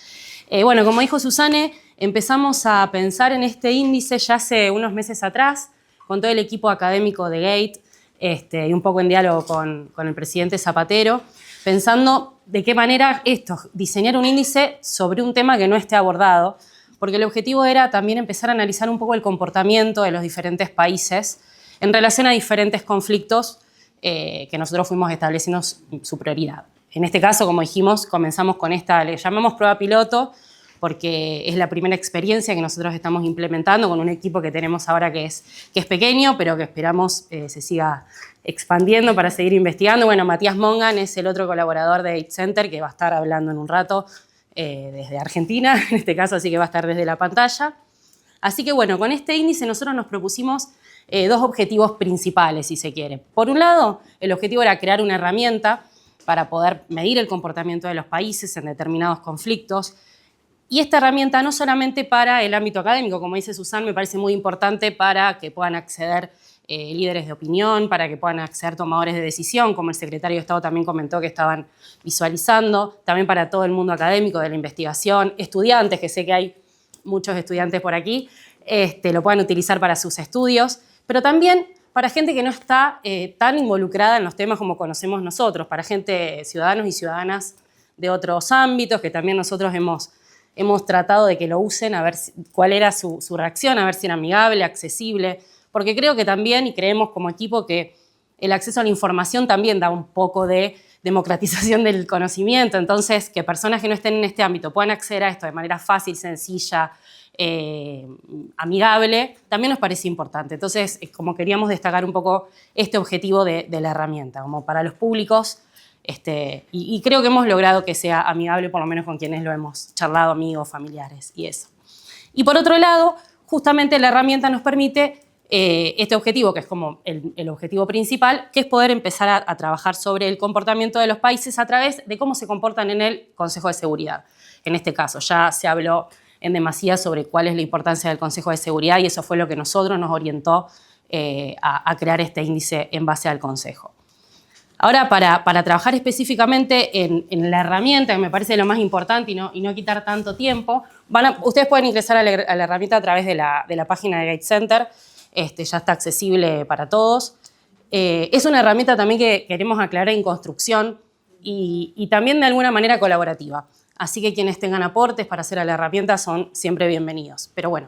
Bueno, como dijo Susane, empezamos a pensar en este índice ya hace unos meses atrás, con todo el equipo académico de Gate, y un poco en diálogo con el presidente Zapatero, pensando de qué manera diseñar un índice sobre un tema que no esté abordado, porque el objetivo era también empezar a analizar un poco el comportamiento de los diferentes países en relación a diferentes conflictos que nosotros fuimos estableciendo su prioridad. En este caso, como dijimos, comenzamos con esta, le llamamos prueba piloto, porque es la primera experiencia que nosotros estamos implementando con un equipo que tenemos ahora que es pequeño, pero que esperamos se siga expandiendo para seguir investigando. Bueno, Matías Mongan es el otro colaborador de Gates Center que va a estar hablando en un rato desde Argentina, en este caso, así que va a estar desde la pantalla. Así que bueno, con este índice nosotros nos propusimos 2 objetivos principales, si se quiere. Por un lado, el objetivo era crear una herramienta para poder medir el comportamiento de los países en determinados conflictos. Y esta herramienta no solamente para el ámbito académico, como dice Susan, me parece muy importante para que puedan acceder líderes de opinión, para que puedan acceder tomadores de decisión, como el secretario de Estado también comentó que estaban visualizando, también para todo el mundo académico de la investigación, estudiantes, que sé que hay muchos estudiantes por aquí, lo puedan utilizar para sus estudios, pero también para gente que no está tan involucrada en los temas como conocemos nosotros, para gente, ciudadanos y ciudadanas de otros ámbitos, que también nosotros hemos tratado de que lo usen, a ver cuál era su reacción, a ver si era amigable, accesible, porque creo que también, y creemos como equipo, que el acceso a la información también da un poco de democratización del conocimiento, entonces que personas que no estén en este ámbito puedan acceder a esto de manera fácil, sencilla, amigable, también nos parece importante. Entonces, como queríamos destacar un poco este objetivo de la herramienta, como para los públicos, y creo que hemos logrado que sea amigable, por lo menos con quienes lo hemos charlado, amigos, familiares y eso. Y por otro lado, justamente la herramienta nos permite este objetivo, que es como el objetivo principal, que es poder empezar a trabajar sobre el comportamiento de los países a través de cómo se comportan en el Consejo de Seguridad. En este caso, ya se habló en demasía sobre cuál es la importancia del Consejo de Seguridad y eso fue lo que nosotros nos orientó a crear este índice en base al Consejo. Ahora, para trabajar específicamente en la herramienta, que me parece lo más importante y no quitar tanto tiempo, ustedes pueden ingresar a la herramienta a través de la página de Gate Center, ya está accesible para todos. Es una herramienta también que queremos aclarar en construcción y también de alguna manera colaborativa. Así que quienes tengan aportes para hacer a la herramienta son siempre bienvenidos. Pero bueno,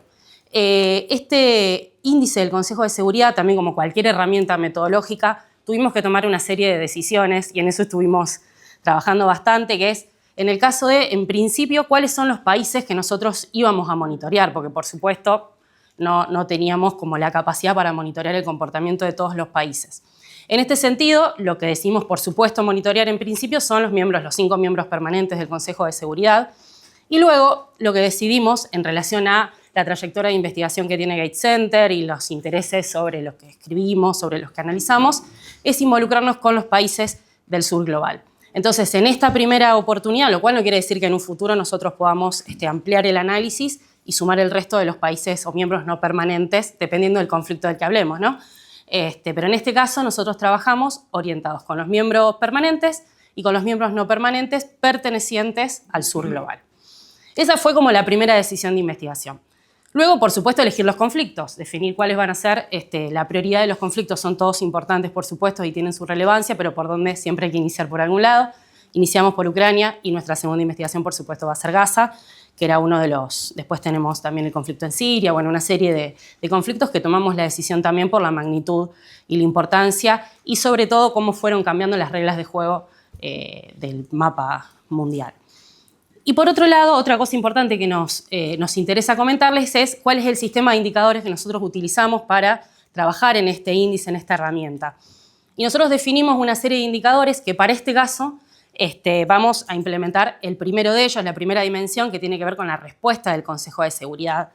este índice del Consejo de Seguridad, también como cualquier herramienta metodológica, tuvimos que tomar una serie de decisiones y en eso estuvimos trabajando bastante, que es, en el caso de, en principio, cuáles son los países que nosotros íbamos a monitorear, porque por supuesto no teníamos como la capacidad para monitorear el comportamiento de todos los países. En este sentido, lo que decidimos, por supuesto, monitorear en principio son los 5 miembros permanentes del Consejo de Seguridad, y luego lo que decidimos en relación a la trayectoria de investigación que tiene Gate Center y los intereses sobre lo que escribimos, sobre los que analizamos, es involucrarnos con los países del sur global. Entonces, en esta primera oportunidad, lo cual no quiere decir que en un futuro nosotros podamos ampliar el análisis y sumar el resto de los países o miembros no permanentes, dependiendo del conflicto del que hablemos, ¿no? Pero en este caso nosotros trabajamos orientados con los miembros permanentes y con los miembros no permanentes pertenecientes al sur global. Esa fue como la primera decisión de investigación. Luego, por supuesto, elegir los conflictos, definir cuáles van a ser la prioridad de los conflictos. Son todos importantes, por supuesto, y tienen su relevancia, pero por donde siempre hay que iniciar por algún lado. Iniciamos por Ucrania y nuestra segunda investigación, por supuesto, va a ser Gaza, que era uno de los... Después tenemos también el conflicto en Siria, bueno, una serie de conflictos que tomamos la decisión también por la magnitud y la importancia y sobre todo cómo fueron cambiando las reglas de juego del mapa mundial. Y por otro lado, otra cosa importante que nos interesa comentarles es cuál es el sistema de indicadores que nosotros utilizamos para trabajar en este índice, en esta herramienta. Y nosotros definimos una serie de indicadores que para este caso vamos a implementar el primero de ellos, la primera dimensión, que tiene que ver con la respuesta del Consejo de Seguridad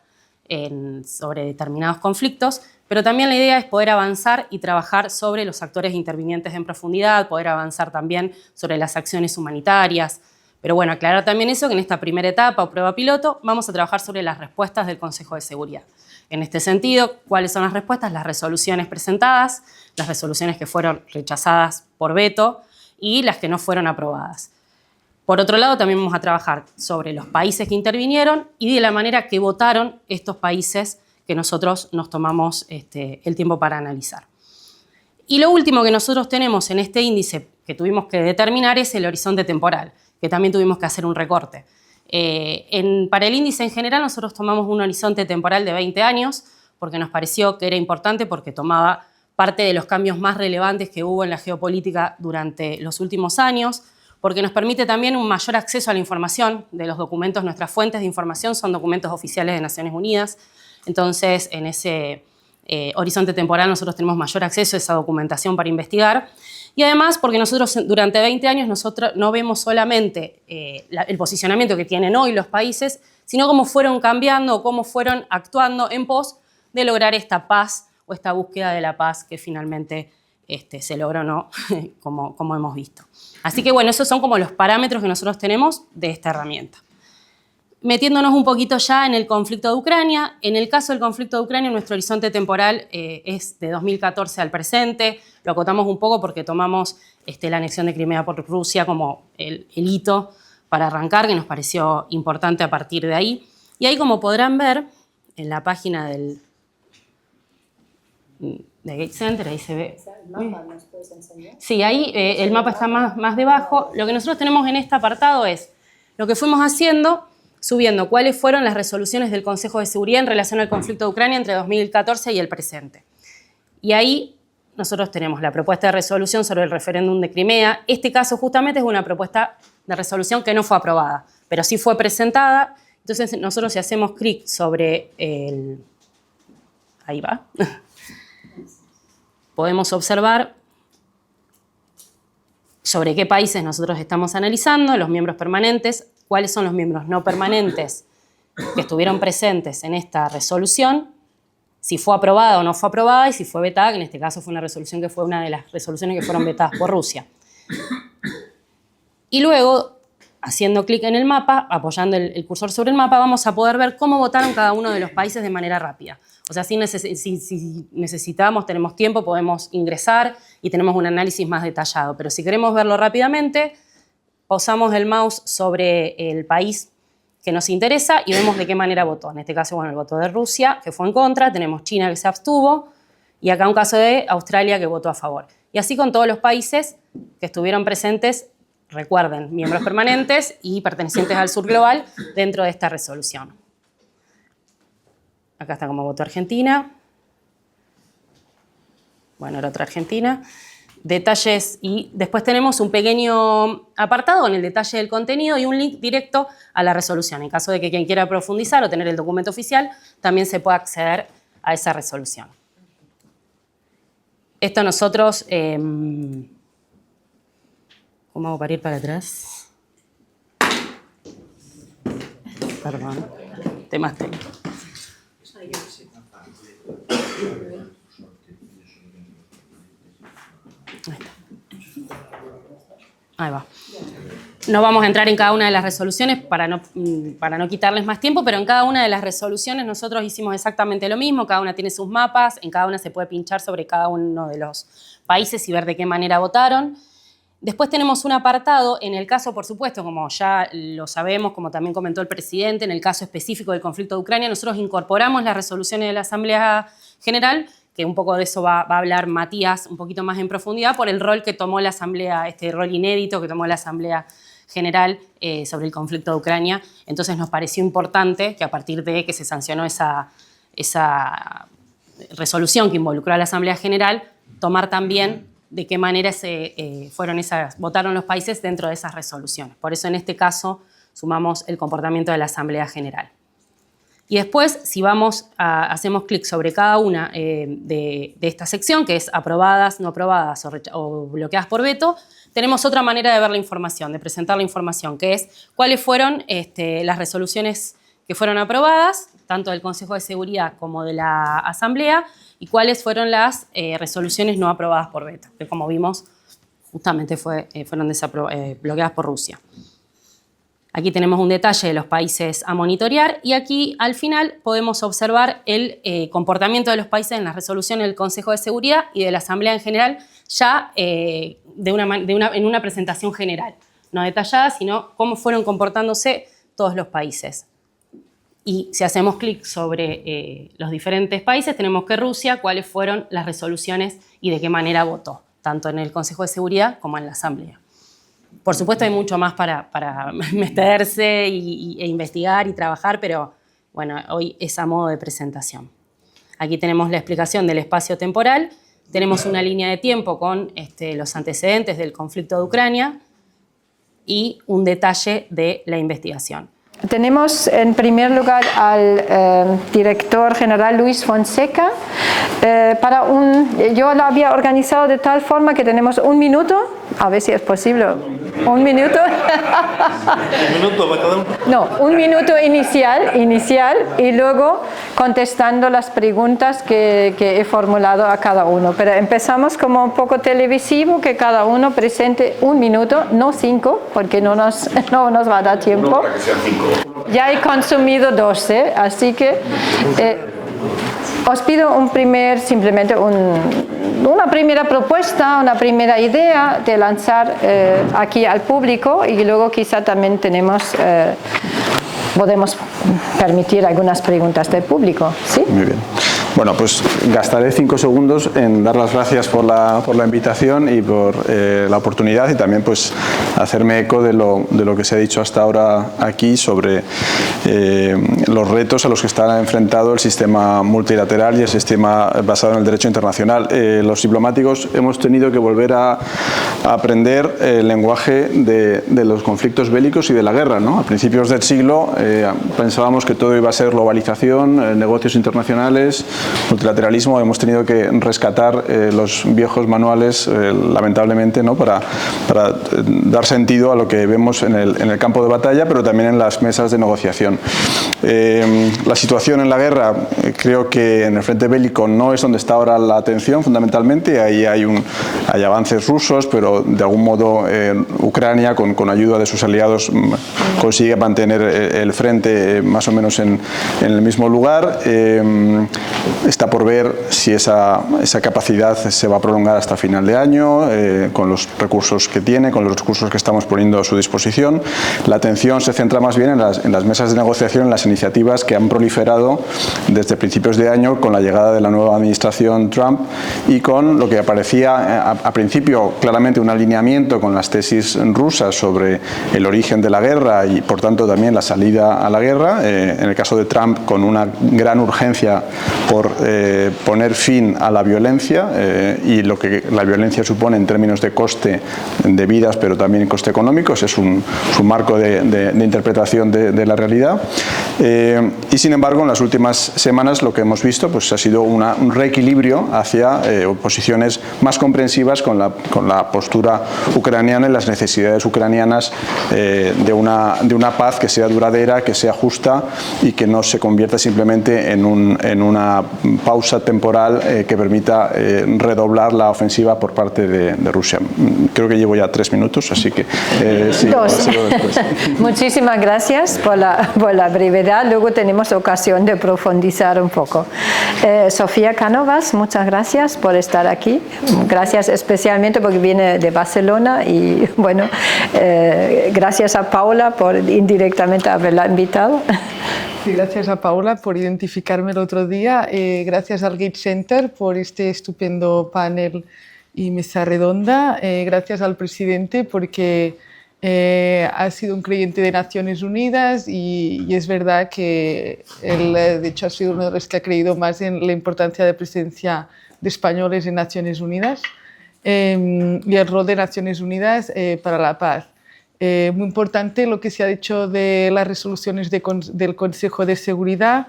sobre determinados conflictos, pero también la idea es poder avanzar y trabajar sobre los actores intervinientes en profundidad, poder avanzar también sobre las acciones humanitarias. Pero bueno, aclarar también eso, que en esta primera etapa o prueba piloto vamos a trabajar sobre las respuestas del Consejo de Seguridad. En este sentido, ¿cuáles son las respuestas? Las resoluciones presentadas, las resoluciones que fueron rechazadas por veto y las que no fueron aprobadas. Por otro lado, también vamos a trabajar sobre los países que intervinieron y de la manera que votaron estos países que nosotros nos tomamos el tiempo para analizar. Y lo último que nosotros tenemos en este índice que tuvimos que determinar es el horizonte temporal, que también tuvimos que hacer un recorte. Para el índice en general nosotros tomamos un horizonte temporal de 20 años porque nos pareció que era importante porque tomaba parte de los cambios más relevantes que hubo en la geopolítica durante los últimos años, porque nos permite también un mayor acceso a la información de los documentos. Nuestras fuentes de información son documentos oficiales de Naciones Unidas, entonces en ese horizonte temporal nosotros tenemos mayor acceso a esa documentación para investigar. Y además porque nosotros durante 20 años nosotros no vemos solamente el posicionamiento que tienen hoy los países, sino cómo fueron cambiando, cómo fueron actuando en pos de lograr esta paz o esta búsqueda de la paz que finalmente se logró, ¿no? como hemos visto. Así que bueno, esos son como los parámetros que nosotros tenemos de esta herramienta. Metiéndonos un poquito ya en el conflicto de Ucrania, en el caso del conflicto de Ucrania nuestro horizonte temporal es de 2014 al presente, lo acotamos un poco porque tomamos la anexión de Crimea por Rusia como el hito para arrancar, que nos pareció importante a partir de ahí. Y ahí, como podrán ver, en la página de Gate Center, ahí se ve. ¿El mapa nos puedes enseñar? Sí, ahí el mapa está más debajo. Lo que nosotros tenemos en este apartado es lo que fuimos haciendo, subiendo cuáles fueron las resoluciones del Consejo de Seguridad en relación al conflicto de Ucrania entre 2014 y el presente. Y ahí nosotros tenemos la propuesta de resolución sobre el referéndum de Crimea. Este caso justamente es una propuesta de resolución que no fue aprobada, pero sí fue presentada. Entonces nosotros si hacemos clic sobre el... Ahí va. Podemos observar sobre qué países nosotros estamos analizando, los miembros permanentes, cuáles son los miembros no permanentes que estuvieron presentes en esta resolución, si fue aprobada o no fue aprobada y si fue vetada, que en este caso fue una resolución que fue una de las resoluciones que fueron vetadas por Rusia. Y luego haciendo clic en el mapa, apoyando el cursor sobre el mapa, vamos a poder ver cómo votaron cada uno de los países de manera rápida. O sea, si necesitamos, tenemos tiempo, podemos ingresar y tenemos un análisis más detallado. Pero si queremos verlo rápidamente, posamos el mouse sobre el país que nos interesa y vemos de qué manera votó. En este caso, bueno, el voto de Rusia, que fue en contra, tenemos China, que se abstuvo, y acá un caso de Australia, que votó a favor. Y así con todos los países que estuvieron presentes, recuerden, miembros permanentes y pertenecientes al sur global dentro de esta resolución. Acá está como votó Argentina. Bueno, era otra Argentina. Detalles, y después tenemos un pequeño apartado con el detalle del contenido y un link directo a la resolución. En caso de que quien quiera profundizar o tener el documento oficial, también se pueda acceder a esa resolución. Esto nosotros... ¿Cómo hago para ir para atrás? Perdón, temas técnicos. Ahí va. No vamos a entrar en cada una de las resoluciones para no quitarles más tiempo, pero en cada una de las resoluciones nosotros hicimos exactamente lo mismo. Cada una tiene sus mapas, en cada una se puede pinchar sobre cada uno de los países y ver de qué manera votaron. Después tenemos un apartado, en el caso, por supuesto, como ya lo sabemos, como también comentó el presidente, en el caso específico del conflicto de Ucrania, nosotros incorporamos las resoluciones de la Asamblea General, que un poco de eso va a hablar Matías un poquito más en profundidad, por el rol que tomó la Asamblea, este rol inédito que tomó la Asamblea General sobre el conflicto de Ucrania. Entonces nos pareció importante que a partir de que se sancionó esa resolución que involucró a la Asamblea General, tomar también de qué manera votaron los países dentro de esas resoluciones. Por eso en este caso sumamos el comportamiento de la Asamblea General. Y después, si hacemos clic sobre cada una de esta sección, que es aprobadas, no aprobadas o bloqueadas por veto, tenemos otra manera de ver la información, de presentar la información, que es cuáles fueron las resoluciones que fueron aprobadas, tanto del Consejo de Seguridad como de la Asamblea, y cuáles fueron las resoluciones no aprobadas por veto, que como vimos, justamente fueron bloqueadas por Rusia. Aquí tenemos un detalle de los países a monitorear y aquí al final podemos observar el comportamiento de los países en las resoluciones del Consejo de Seguridad y de la Asamblea en general, ya en una presentación general, no detallada, sino cómo fueron comportándose todos los países. Y si hacemos clic sobre los diferentes países, tenemos que Rusia, cuáles fueron las resoluciones y de qué manera votó, tanto en el Consejo de Seguridad como en la Asamblea. Por supuesto hay mucho más para meterse e investigar y trabajar, pero bueno, hoy es a modo de presentación. Aquí tenemos la explicación del espacio temporal, tenemos una línea de tiempo con los antecedentes del conflicto de Ucrania y un detalle de la investigación. Tenemos en primer lugar al director general Luis Fonseca. Yo lo había organizado de tal forma que tenemos un minuto, a ver si es posible. ¿Un minuto? ¿Un minuto para cada uno? No, un minuto inicial y luego contestando las preguntas que he formulado a cada uno. Pero empezamos como un poco televisivo, que cada uno presente un minuto, no 5, porque no nos va a dar tiempo. No, para que sean 5. Ya he consumido 12, así que os pido simplemente una primera propuesta, una primera idea de lanzar aquí al público y luego quizá también podemos permitir algunas preguntas del público. ¿Sí? Muy bien. Bueno, pues gastaré 5 segundos en dar las gracias por la invitación y por la oportunidad y también pues hacerme eco de lo que se ha dicho hasta ahora aquí sobre los retos a los que está enfrentado el sistema multilateral y el sistema basado en el derecho internacional. Los diplomáticos hemos tenido que volver a aprender el lenguaje de los conflictos bélicos y de la guerra, ¿no? A principios del siglo pensábamos que todo iba a ser globalización, negocios internacionales, multilateralismo. Hemos tenido que rescatar los viejos manuales, lamentablemente, ¿no? para dar sentido a lo que vemos en el campo de batalla, pero también en las mesas de negociación. La situación en la guerra, creo que en el frente bélico no es donde está ahora la atención fundamentalmente. Ahí hay avances rusos, pero de algún modo Ucrania, con ayuda de sus aliados, consigue mantener el frente más o menos en el mismo lugar. Está por ver si esa capacidad se va a prolongar hasta final de año, con los recursos que tiene, con los recursos que estamos poniendo a su disposición. La atención se centra más bien en las mesas de negociación, en las iniciativas que han proliferado desde principios de año con la llegada de la nueva administración Trump y con lo que aparecía a principio claramente un alineamiento con las tesis rusas sobre el origen de la guerra y por tanto también la salida a la guerra. En el caso de Trump, con una gran urgencia por poner fin a la violencia y lo que la violencia supone en términos de coste de vidas, pero también coste económico. Es un marco de interpretación de la realidad. Y sin embargo, en las últimas semanas lo que hemos visto pues, ha sido un reequilibrio hacia posiciones más comprensivas con la postura ucraniana y las necesidades ucranianas de una paz que sea duradera, que sea justa y que no se convierta simplemente en una pausa temporal que permita redoblar la ofensiva por parte de Rusia. Creo que llevo ya 3 minutos, así que sí, sigo después. Muchísimas gracias por la brevedad. Luego tenemos ocasión de profundizar un poco. Sofía Cánovas, muchas gracias por estar aquí. Gracias especialmente porque viene de Barcelona y bueno, gracias a Paula por indirectamente haberla invitado. Sí, gracias a Paula por identificarme el otro día. Gracias al Gates Center por este estupendo panel y mesa redonda. Gracias al presidente porque ha sido un creyente de Naciones Unidas y es verdad que él, de hecho, ha sido uno de los que ha creído más en la importancia de presencia de españoles en Naciones Unidas y el rol de Naciones Unidas para la paz. Muy importante lo que se ha dicho de las resoluciones del Consejo de Seguridad,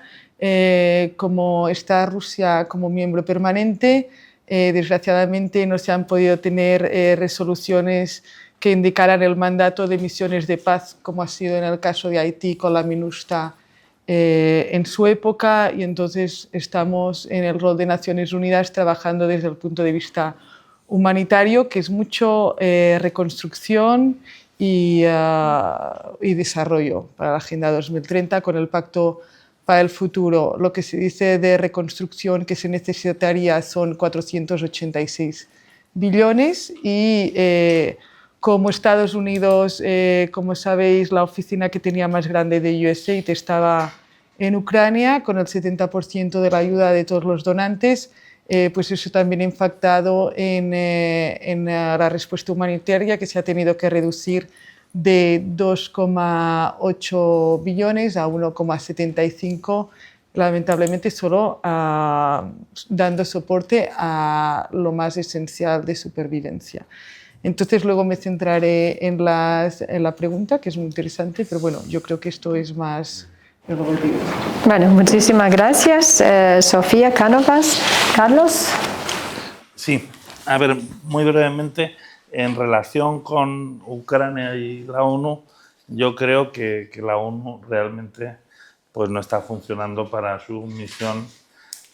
como está Rusia como miembro permanente. Desgraciadamente no se han podido tener resoluciones que indicaran el mandato de misiones de paz, como ha sido en el caso de Haití con la MINUSTAH en su época, y entonces estamos en el rol de Naciones Unidas trabajando desde el punto de vista humanitario, que es mucho reconstrucción y desarrollo para la Agenda 2030 con el Pacto para el Futuro. Lo que se dice de reconstrucción que se necesitaría son 486 billones y como Estados Unidos, como sabéis, la oficina que tenía más grande de USAID estaba en Ucrania con el 70% de la ayuda de todos los donantes. Pues eso también ha impactado en la respuesta humanitaria, que se ha tenido que reducir de 2,8 billones a 1,75, lamentablemente solo dando soporte a lo más esencial de supervivencia. Entonces luego me centraré en la pregunta, que es muy interesante, pero bueno, yo creo que esto es más... Bueno, muchísimas gracias, Sofía Cánovas. Carlos. Sí, a ver, muy brevemente, en relación con Ucrania y la ONU, yo creo que la ONU realmente pues, no está funcionando para su misión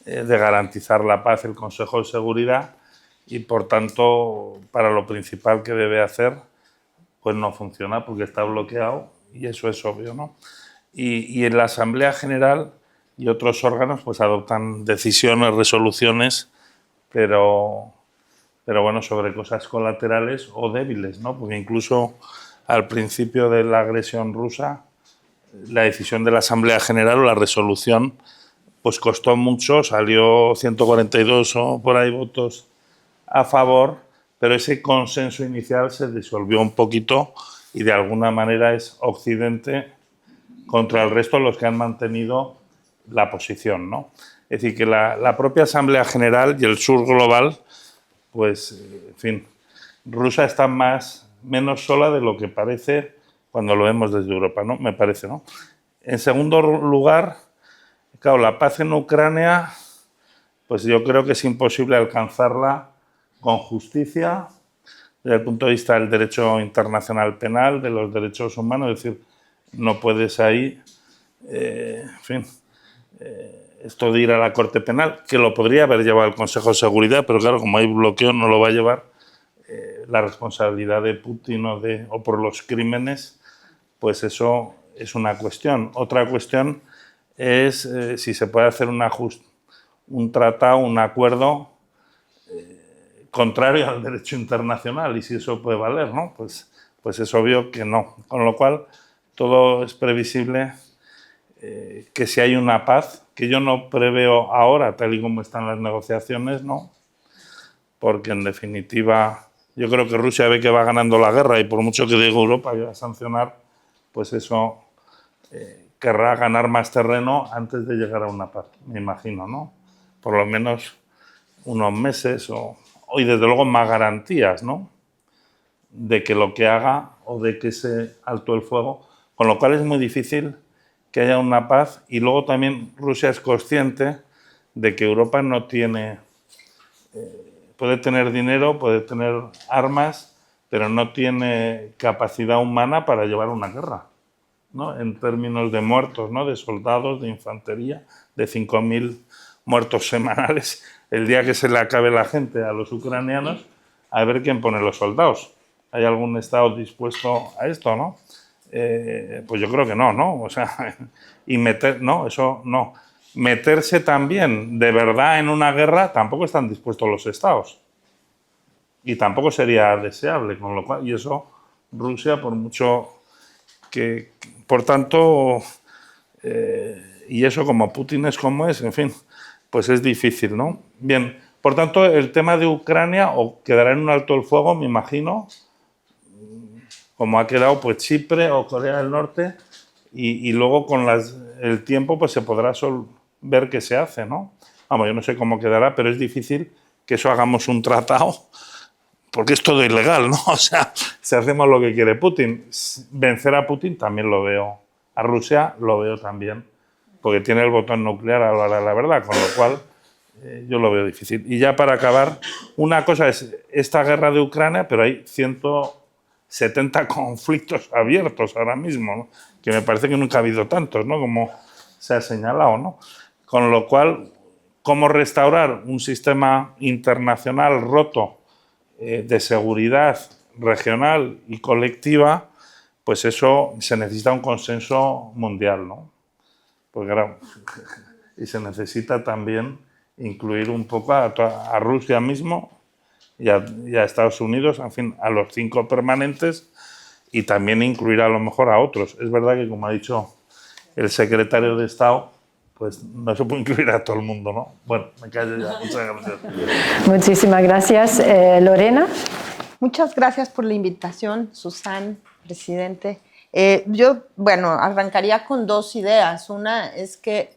de garantizar la paz, el Consejo de Seguridad, y por tanto, para lo principal que debe hacer, pues no funciona porque está bloqueado y eso es obvio, ¿no? Y en la Asamblea General y otros órganos pues adoptan decisiones, resoluciones, pero bueno, sobre cosas colaterales o débiles, ¿no? Porque incluso al principio de la agresión rusa, la decisión de la Asamblea General o la resolución pues costó mucho, salió 142 o por ahí votos a favor, pero ese consenso inicial se disolvió un poquito y de alguna manera es Occidente contra el resto los que han mantenido la posición, ¿no? Es decir, que la propia Asamblea General y el sur global, pues, en fin, Rusia está menos sola de lo que parece cuando lo vemos desde Europa, ¿no? Me parece, ¿no? En segundo lugar, claro, la paz en Ucrania, pues yo creo que es imposible alcanzarla con justicia, desde el punto de vista del derecho internacional penal, de los derechos humanos, es decir, no puedes ahí, en fin, esto de ir a la Corte Penal, que lo podría haber llevado el Consejo de Seguridad, pero claro, como hay bloqueo, no lo va a llevar. La responsabilidad de Putin o por los crímenes, pues eso es una cuestión. Otra cuestión es si se puede hacer un tratado, un acuerdo contrario al derecho internacional y si eso puede valer, ¿no? Pues es obvio que no. Con lo cual, todo es previsible que si hay una paz, que yo no preveo ahora, tal y como están las negociaciones, ¿no? Porque en definitiva yo creo que Rusia ve que va ganando la guerra y por mucho que diga Europa que va a sancionar, pues eso querrá ganar más terreno antes de llegar a una paz, me imagino, ¿no? Por lo menos unos meses y desde luego más garantías, ¿no? De que lo que haga o de que se alto el fuego, con lo cual es muy difícil que haya una paz y luego también Rusia es consciente de que Europa no tiene, puede tener dinero, puede tener armas, pero no tiene capacidad humana para llevar una guerra, ¿no? En términos de muertos, ¿no? De soldados, de infantería, de 5.000 muertos semanales. El día que se le acabe la gente a los ucranianos, a ver quién pone los soldados. ¿Hay algún Estado dispuesto a esto, no? Pues yo creo que no, ¿no? O sea, no, eso no. Meterse también de verdad en una guerra tampoco están dispuestos los Estados. Y tampoco sería deseable, con lo cual, y eso Rusia, por mucho que por tanto, y eso como Putin es como es, en fin, pues es difícil, ¿no? Bien, por tanto, el tema de Ucrania o quedará en un alto el fuego, me imagino, como ha quedado pues Chipre o Corea del Norte, y luego con el tiempo pues se podrá ver qué se hace, ¿no? Vamos, yo no sé cómo quedará, pero es difícil que eso hagamos un tratado, porque es todo ilegal, ¿no? O sea, si hacemos lo que quiere Putin, vencer a Putin también lo veo, a Rusia lo veo también, porque tiene el botón nuclear a la hora de la verdad, con lo cual yo lo veo difícil. Y ya para acabar, una cosa es esta guerra de Ucrania, pero hay 170 conflictos abiertos ahora mismo, ¿no? Que me parece que nunca ha habido tantos, ¿no? Como se ha señalado, ¿no? Con lo cual, ¿cómo restaurar un sistema internacional roto de seguridad regional y colectiva? Pues eso se necesita un consenso mundial, ¿no? Porque y se necesita también incluir un poco a Rusia mismo y a Estados Unidos, en fin, a los 5 permanentes y también incluir a lo mejor a otros. Es verdad que, como ha dicho el secretario de Estado, pues no se puede incluir a todo el mundo, ¿no? Bueno, me callo ya. Muchas gracias. Muchísimas gracias. Lorena. Muchas gracias por la invitación, Susan, presidente. Yo, bueno, arrancaría con 2 ideas. Una es que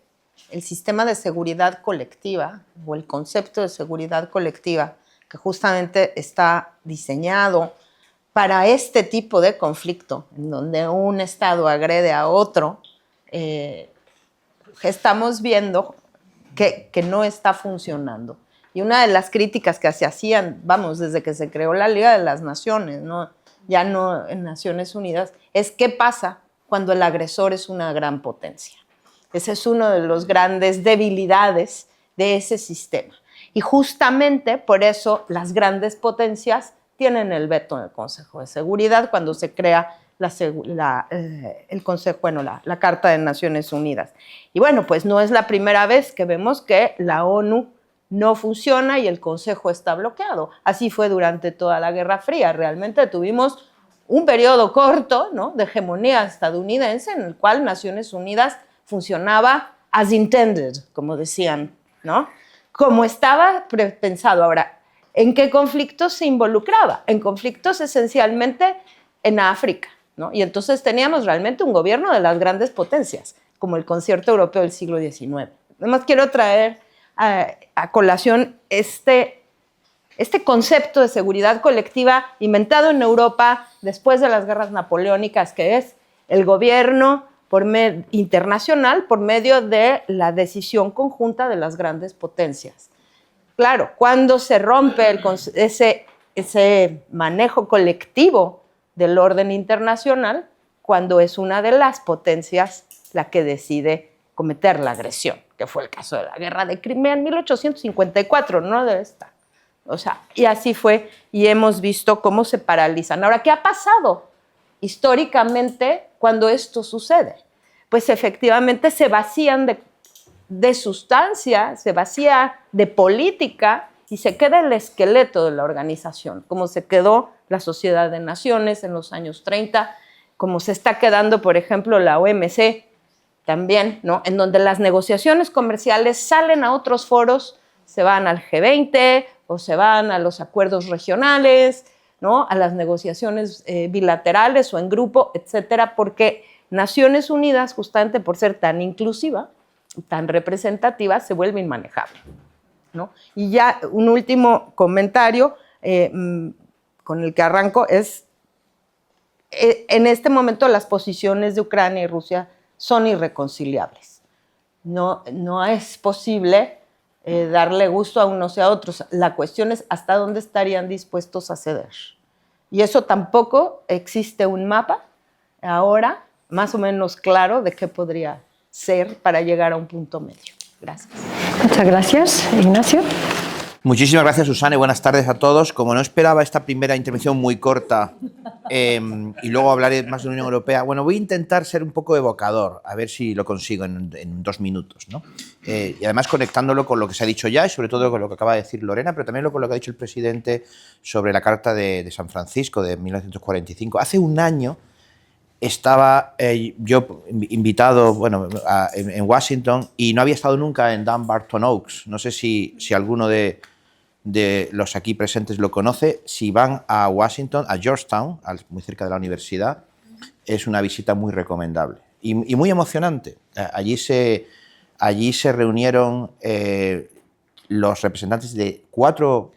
el sistema de seguridad colectiva o el concepto de seguridad colectiva que justamente está diseñado para este tipo de conflicto, en donde un Estado agrede a otro, estamos viendo que no está funcionando. Y una de las críticas que se hacían, vamos, desde que se creó la Liga de las Naciones, ¿no? Ya no en Naciones Unidas, es qué pasa cuando el agresor es una gran potencia. Ese es uno de los grandes debilidades de ese sistema. Y justamente por eso las grandes potencias tienen el veto en el Consejo de Seguridad cuando se crea el Consejo, bueno, la Carta de Naciones Unidas. Y bueno, pues no es la primera vez que vemos que la ONU no funciona y el Consejo está bloqueado. Así fue durante toda la Guerra Fría. Realmente tuvimos un periodo corto, ¿no?, de hegemonía estadounidense en el cual Naciones Unidas funcionaba as intended, como decían, ¿no? Como estaba pensado. Ahora, ¿en qué conflictos se involucraba? En conflictos esencialmente en África, ¿no? Y entonces teníamos realmente un gobierno de las grandes potencias, como el concierto europeo del siglo XIX. Además, quiero traer a colación este concepto de seguridad colectiva inventado en Europa después de las guerras napoleónicas, que es el gobierno internacional por medio de la decisión conjunta de las grandes potencias. Claro, cuando se rompe ese manejo colectivo del orden internacional cuando es una de las potencias la que decide cometer la agresión, que fue el caso de la guerra de Crimea en 1854, no de esta. O sea, y así fue, y hemos visto cómo se paralizan. Ahora, ¿qué ha pasado históricamente cuando esto sucede? Pues efectivamente se vacían de sustancia, se vacía de política y se queda el esqueleto de la organización, como se quedó la Sociedad de Naciones en los años 30, como se está quedando, por ejemplo, la OMC también, ¿no? En donde las negociaciones comerciales salen a otros foros, se van al G20 o se van a los acuerdos regionales, ¿no? A las negociaciones bilaterales o en grupo, etcétera, porque Naciones Unidas, justamente por ser tan inclusiva, tan representativa, se vuelve inmanejable, ¿no? Y ya un último comentario con el que arranco es, en este momento las posiciones de Ucrania y Rusia son irreconciliables. No es posible darle gusto a unos y a otros. La cuestión es hasta dónde estarían dispuestos a ceder. Y eso tampoco existe un mapa ahora más o menos claro de qué podría ser para llegar a un punto medio. Gracias. Muchas gracias, Ignacio. Muchísimas gracias, Susana, y buenas tardes a todos. Como no esperaba esta primera intervención muy corta y luego hablaré más de la Unión Europea, bueno, voy a intentar ser un poco evocador, a ver si lo consigo en 2 minutos, ¿no? Y además conectándolo con lo que se ha dicho ya y sobre todo con lo que acaba de decir Lorena, pero también con lo que ha dicho el presidente sobre la Carta de San Francisco de 1945. Hace un año estaba yo invitado en Washington y no había estado nunca en Dumbarton Oaks. No sé si alguno de los aquí presentes lo conoce. Si van a Washington, a Georgetown, muy cerca de la universidad, es una visita muy recomendable y muy emocionante. Allí se reunieron los representantes de 4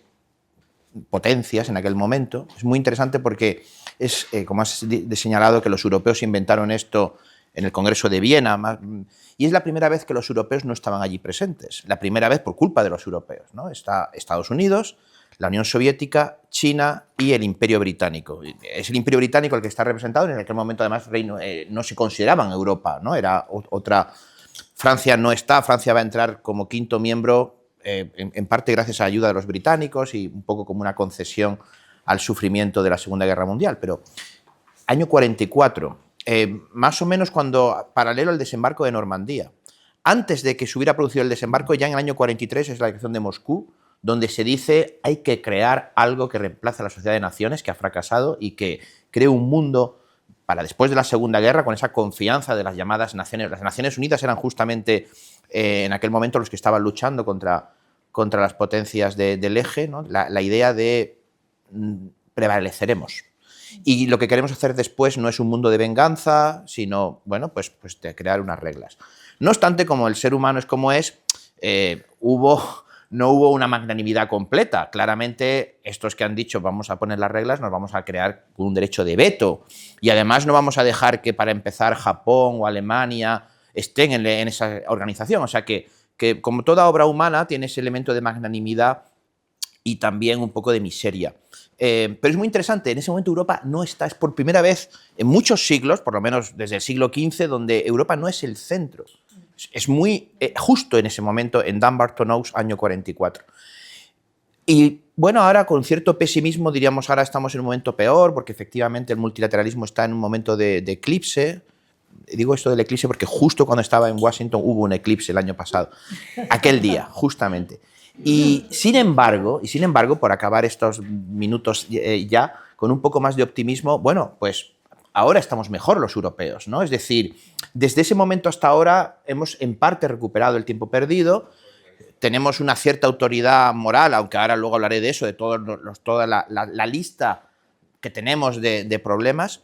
potencias en aquel momento. Es muy interesante porque es, como has señalado, que los europeos inventaron esto en el Congreso de Viena, y es la primera vez que los europeos no estaban allí presentes, la primera vez por culpa de los europeos, ¿no? Está Estados Unidos, la Unión Soviética, China y el Imperio Británico. Es el Imperio Británico el que está representado, en aquel momento además no se consideraban Europa, ¿no? Era otra. Francia no está, Francia va a entrar como 5º miembro, en parte gracias a la ayuda de los británicos y un poco como una concesión al sufrimiento de la Segunda Guerra Mundial. Pero año 44, más o menos paralelo al desembarco de Normandía. Antes de que se hubiera producido el desembarco, ya en el año 43 es la declaración de Moscú, donde se dice hay que crear algo que reemplace a la Sociedad de Naciones, que ha fracasado, y que cree un mundo para después de la Segunda Guerra, con esa confianza de las llamadas naciones. Las Naciones Unidas eran justamente en aquel momento los que estaban luchando contra las potencias del eje, ¿no? La idea de prevaleceremos. Y lo que queremos hacer después no es un mundo de venganza, sino, bueno, pues de crear unas reglas. No obstante, como el ser humano es como es, no hubo una magnanimidad completa. Claramente, estos que han dicho vamos a poner las reglas, nos vamos a crear un derecho de veto. Y además no vamos a dejar que, para empezar, Japón o Alemania estén en esa organización. O sea que como toda obra humana tiene ese elemento de magnanimidad y también un poco de miseria. Pero es muy interesante, en ese momento Europa no está, es por primera vez en muchos siglos, por lo menos desde el siglo XV, donde Europa no es el centro. Es muy justo en ese momento, en Dumbarton Oaks, año 44. Y bueno, ahora con cierto pesimismo diríamos, ahora estamos en un momento peor, porque efectivamente el multilateralismo está en un momento de eclipse. Digo esto del eclipse porque justo cuando estaba en Washington hubo un eclipse el año pasado, aquel día, justamente. Y sin embargo, por acabar estos minutos ya, con un poco más de optimismo, bueno, pues ahora estamos mejor los europeos, ¿no? Es decir, desde ese momento hasta ahora hemos en parte recuperado el tiempo perdido, tenemos una cierta autoridad moral, aunque ahora luego hablaré de eso, de toda la lista que tenemos de problemas.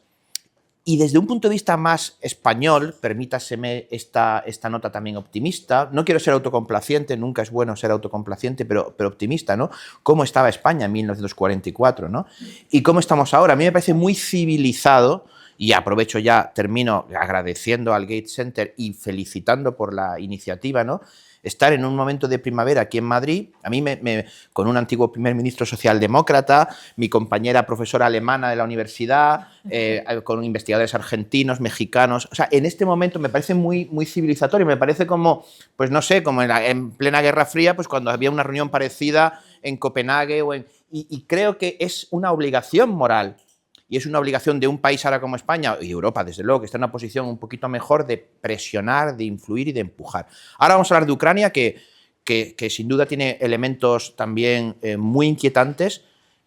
Y desde un punto de vista más español, permítaseme esta nota también optimista, no quiero ser autocomplaciente, nunca es bueno ser autocomplaciente, pero optimista, ¿no? ¿Cómo estaba España en 1944, ¿no? Y cómo estamos ahora. A mí me parece muy civilizado y aprovecho ya, termino agradeciendo al Gates Center y felicitando por la iniciativa, ¿no? Estar en un momento de primavera aquí en Madrid, a mí con un antiguo primer ministro socialdemócrata, mi compañera profesora alemana de la universidad, con investigadores argentinos, mexicanos, o sea, en este momento me parece muy, muy civilizatorio, me parece como, pues no sé, como en plena Guerra Fría, pues cuando había una reunión parecida en Copenhague, y creo que es una obligación moral. Y es una obligación de un país ahora como España, y Europa, desde luego, que está en una posición un poquito mejor de presionar, de influir y de empujar. Ahora vamos a hablar de Ucrania, que sin duda tiene elementos también muy inquietantes,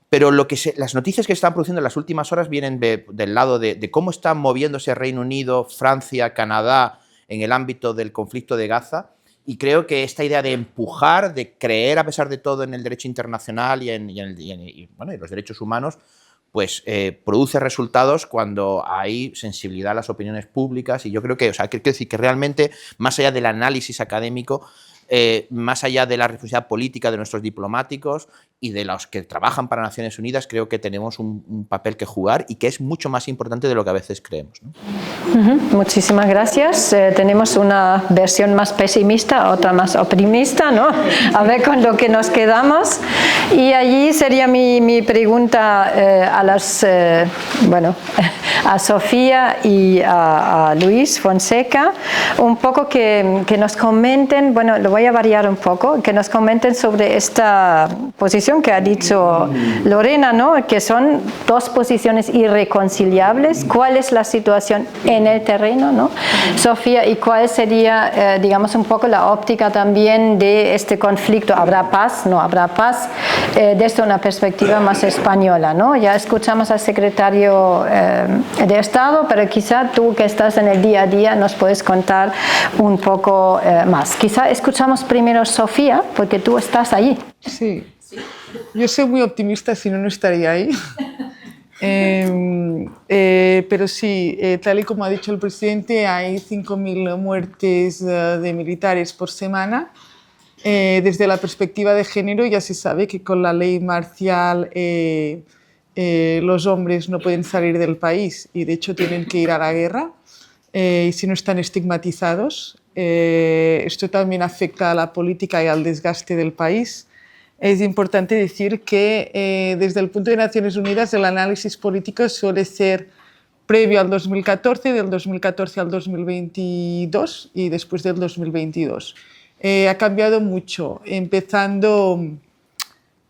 pero las noticias que se están produciendo en las últimas horas vienen del lado de cómo están moviéndose Reino Unido, Francia, Canadá en el ámbito del conflicto de Gaza. Y creo que esta idea de empujar, de creer a pesar de todo en el derecho internacional y los derechos humanos, pues produce resultados cuando hay sensibilidad a las opiniones públicas, y yo creo que, quiero decir que realmente, más allá del análisis académico, más allá de la responsabilidad política de nuestros diplomáticos y de los que trabajan para Naciones Unidas, creo que tenemos un papel que jugar y que es mucho más importante de lo que a veces creemos, ¿no? Muchísimas gracias. Tenemos una versión más pesimista, otra más optimista, ¿no? A ver con lo que nos quedamos. Y allí sería mi pregunta a Sofía y a Luis Fonseca, un poco que nos comenten, bueno, lo voy a variar un poco, que nos comenten sobre esta posición que ha dicho Lorena, ¿no? Que son dos posiciones irreconciliables. ¿Cuál es la situación en el terreno, ¿no? Sofía, y cuál sería, digamos, un poco la óptica también de este conflicto? ¿Habrá paz? ¿No habrá paz? Desde una perspectiva más española, ¿no? Ya escuchamos al secretario de Estado, pero quizá tú que estás en el día a día nos puedes contar un poco más. Quizá escuchamos primero Sofía, porque tú estás allí. Sí, yo soy muy optimista, si no, no estaría ahí. Pero sí, tal y como ha dicho el presidente, hay 5.000 muertes de militares por semana. Desde la perspectiva de género, ya se sabe que con la ley marcial los hombres no pueden salir del país y de hecho tienen que ir a la guerra, y si no están estigmatizados. Esto también afecta a la política y al desgaste del país. Es importante decir que desde el punto de Naciones Unidas el análisis político suele ser previo al 2014, del 2014 al 2022 y después del 2022. Ha cambiado mucho, empezando,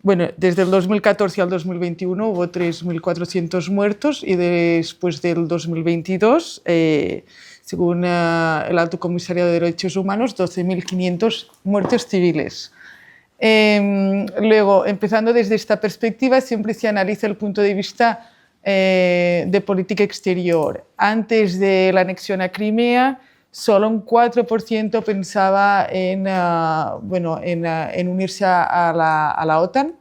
bueno, desde el 2014 al 2021 hubo 3.400 muertos y después del 2022, según el Alto Comisariado de Derechos Humanos, 12.500 muertes civiles. Luego, empezando desde esta perspectiva, siempre se analiza el punto de vista de política exterior. Antes de la anexión a Crimea, solo un 4% pensaba en unirse a la OTAN.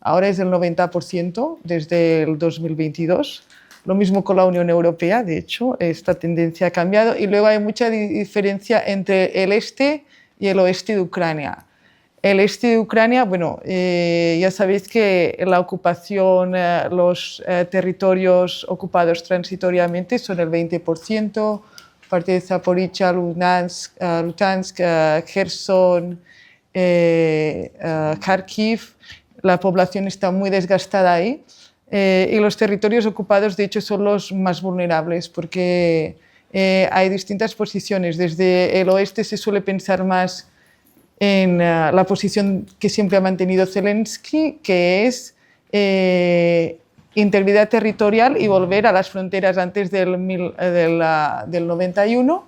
Ahora es el 90% desde el 2022. Lo mismo con la Unión Europea, de hecho, esta tendencia ha cambiado. Y luego hay mucha diferencia entre el este y el oeste de Ucrania. El este de Ucrania, bueno, ya sabéis que la ocupación, los territorios ocupados transitoriamente son el 20%, parte de Zaporizhia, Luhansk, Kherson, Kharkiv. La población está muy desgastada ahí, y los territorios ocupados, de hecho, son los más vulnerables porque hay distintas posiciones. Desde el oeste se suele pensar más en la posición que siempre ha mantenido Zelensky, que es integridad territorial y volver a las fronteras antes del 91.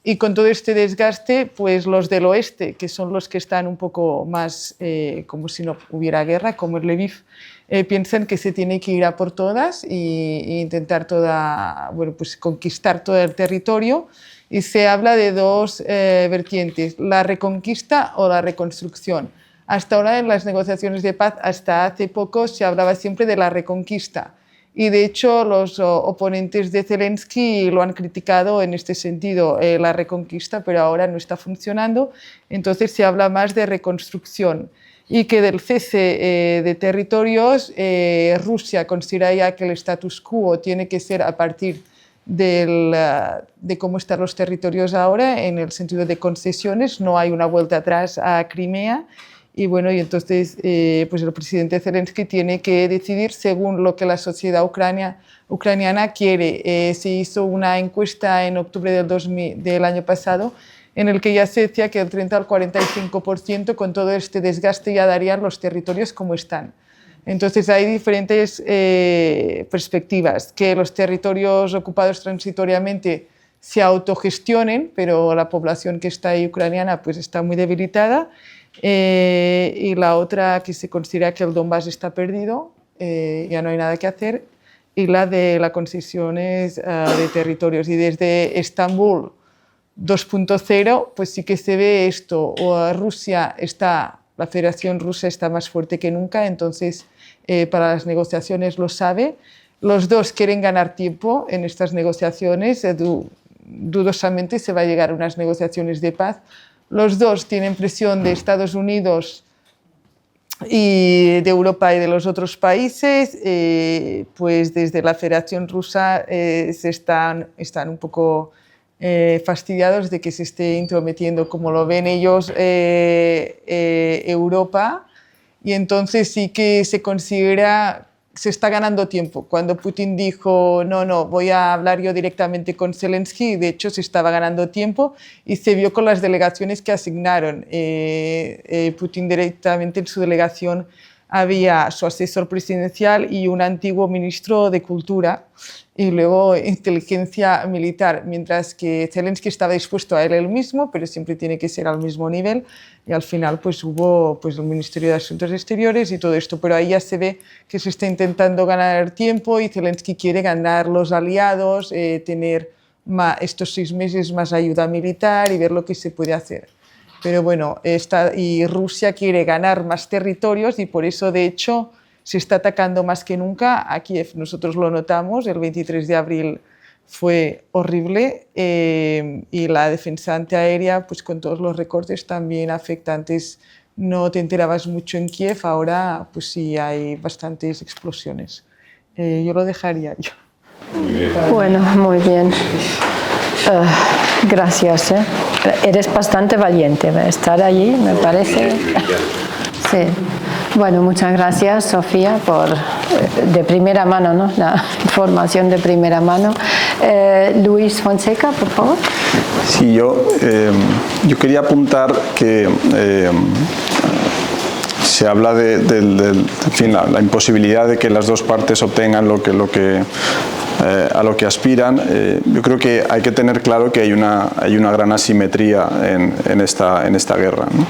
Y con todo este desgaste, pues los del oeste, que son los que están un poco más como si no hubiera guerra, como el Lviv, piensan que se tiene que ir a por todas e intentar conquistar todo el territorio. Y se habla de dos vertientes, la reconquista o la reconstrucción. Hasta ahora en las negociaciones de paz, hasta hace poco, se hablaba siempre de la reconquista. y de hecho los oponentes de Zelensky lo han criticado en este sentido, la reconquista, pero ahora no está funcionando, entonces se habla más de reconstrucción y que del cese de territorios Rusia considera ya que el status quo tiene que ser a partir de cómo están los territorios ahora, en el sentido de concesiones, no hay una vuelta atrás a Crimea. Y bueno, y entonces pues el presidente Zelensky tiene que decidir según lo que la sociedad ucraniana quiere. Se hizo una encuesta en octubre del año pasado en el que ya se decía que el 30 al 45% con todo este desgaste ya darían los territorios como están. Entonces hay diferentes perspectivas, que los territorios ocupados transitoriamente se autogestionen, pero la población que está ahí ucraniana pues está muy debilitada. Y la otra que se considera que el Donbass está perdido, ya no hay nada que hacer, y la de las concesiones de territorios. Y desde Estambul 2.0 pues sí que se ve esto, la Federación Rusa está más fuerte que nunca, entonces para las negociaciones lo sabe. Los dos quieren ganar tiempo en estas negociaciones, dudosamente se va a llegar a unas negociaciones de paz. Los dos tienen presión de Estados Unidos y de Europa y de los otros países, pues desde la Federación Rusa están un poco fastidiados de que se esté intrometiendo, como lo ven ellos, Europa, y entonces sí que se considera se está ganando tiempo. Cuando Putin dijo, no, voy a hablar yo directamente con Zelensky, de hecho se estaba ganando tiempo y se vio con las delegaciones que asignaron. Putin directamente en su delegación había su asesor presidencial y un antiguo ministro de Cultura y luego inteligencia militar, mientras que Zelensky estaba dispuesto a él mismo, pero siempre tiene que ser al mismo nivel, y al final pues hubo pues, el Ministerio de Asuntos Exteriores y todo esto, pero ahí ya se ve que se está intentando ganar tiempo y Zelensky quiere ganar los aliados, tener estos 6 meses más ayuda militar y ver lo que se puede hacer. Pero bueno, y Rusia quiere ganar más territorios y por eso de hecho se está atacando más que nunca a Kiev. Nosotros lo notamos, el 23 de abril fue horrible y la defensa antiaérea, pues con todos los recortes también afecta. Antes no te enterabas mucho en Kiev, ahora pues sí hay bastantes explosiones. Yo lo dejaría yo. Bueno, muy bien. Gracias. Eres bastante valiente estar allí, me parece. Sí. Bueno, muchas gracias, Sofía, de primera mano, ¿no? La información de primera mano. Luis Fonseca, por favor. Sí, yo quería apuntar que se habla de en fin, la imposibilidad de que las dos partes obtengan a lo que aspiran. Yo creo que hay que tener claro que hay una gran asimetría en esta guerra, ¿no?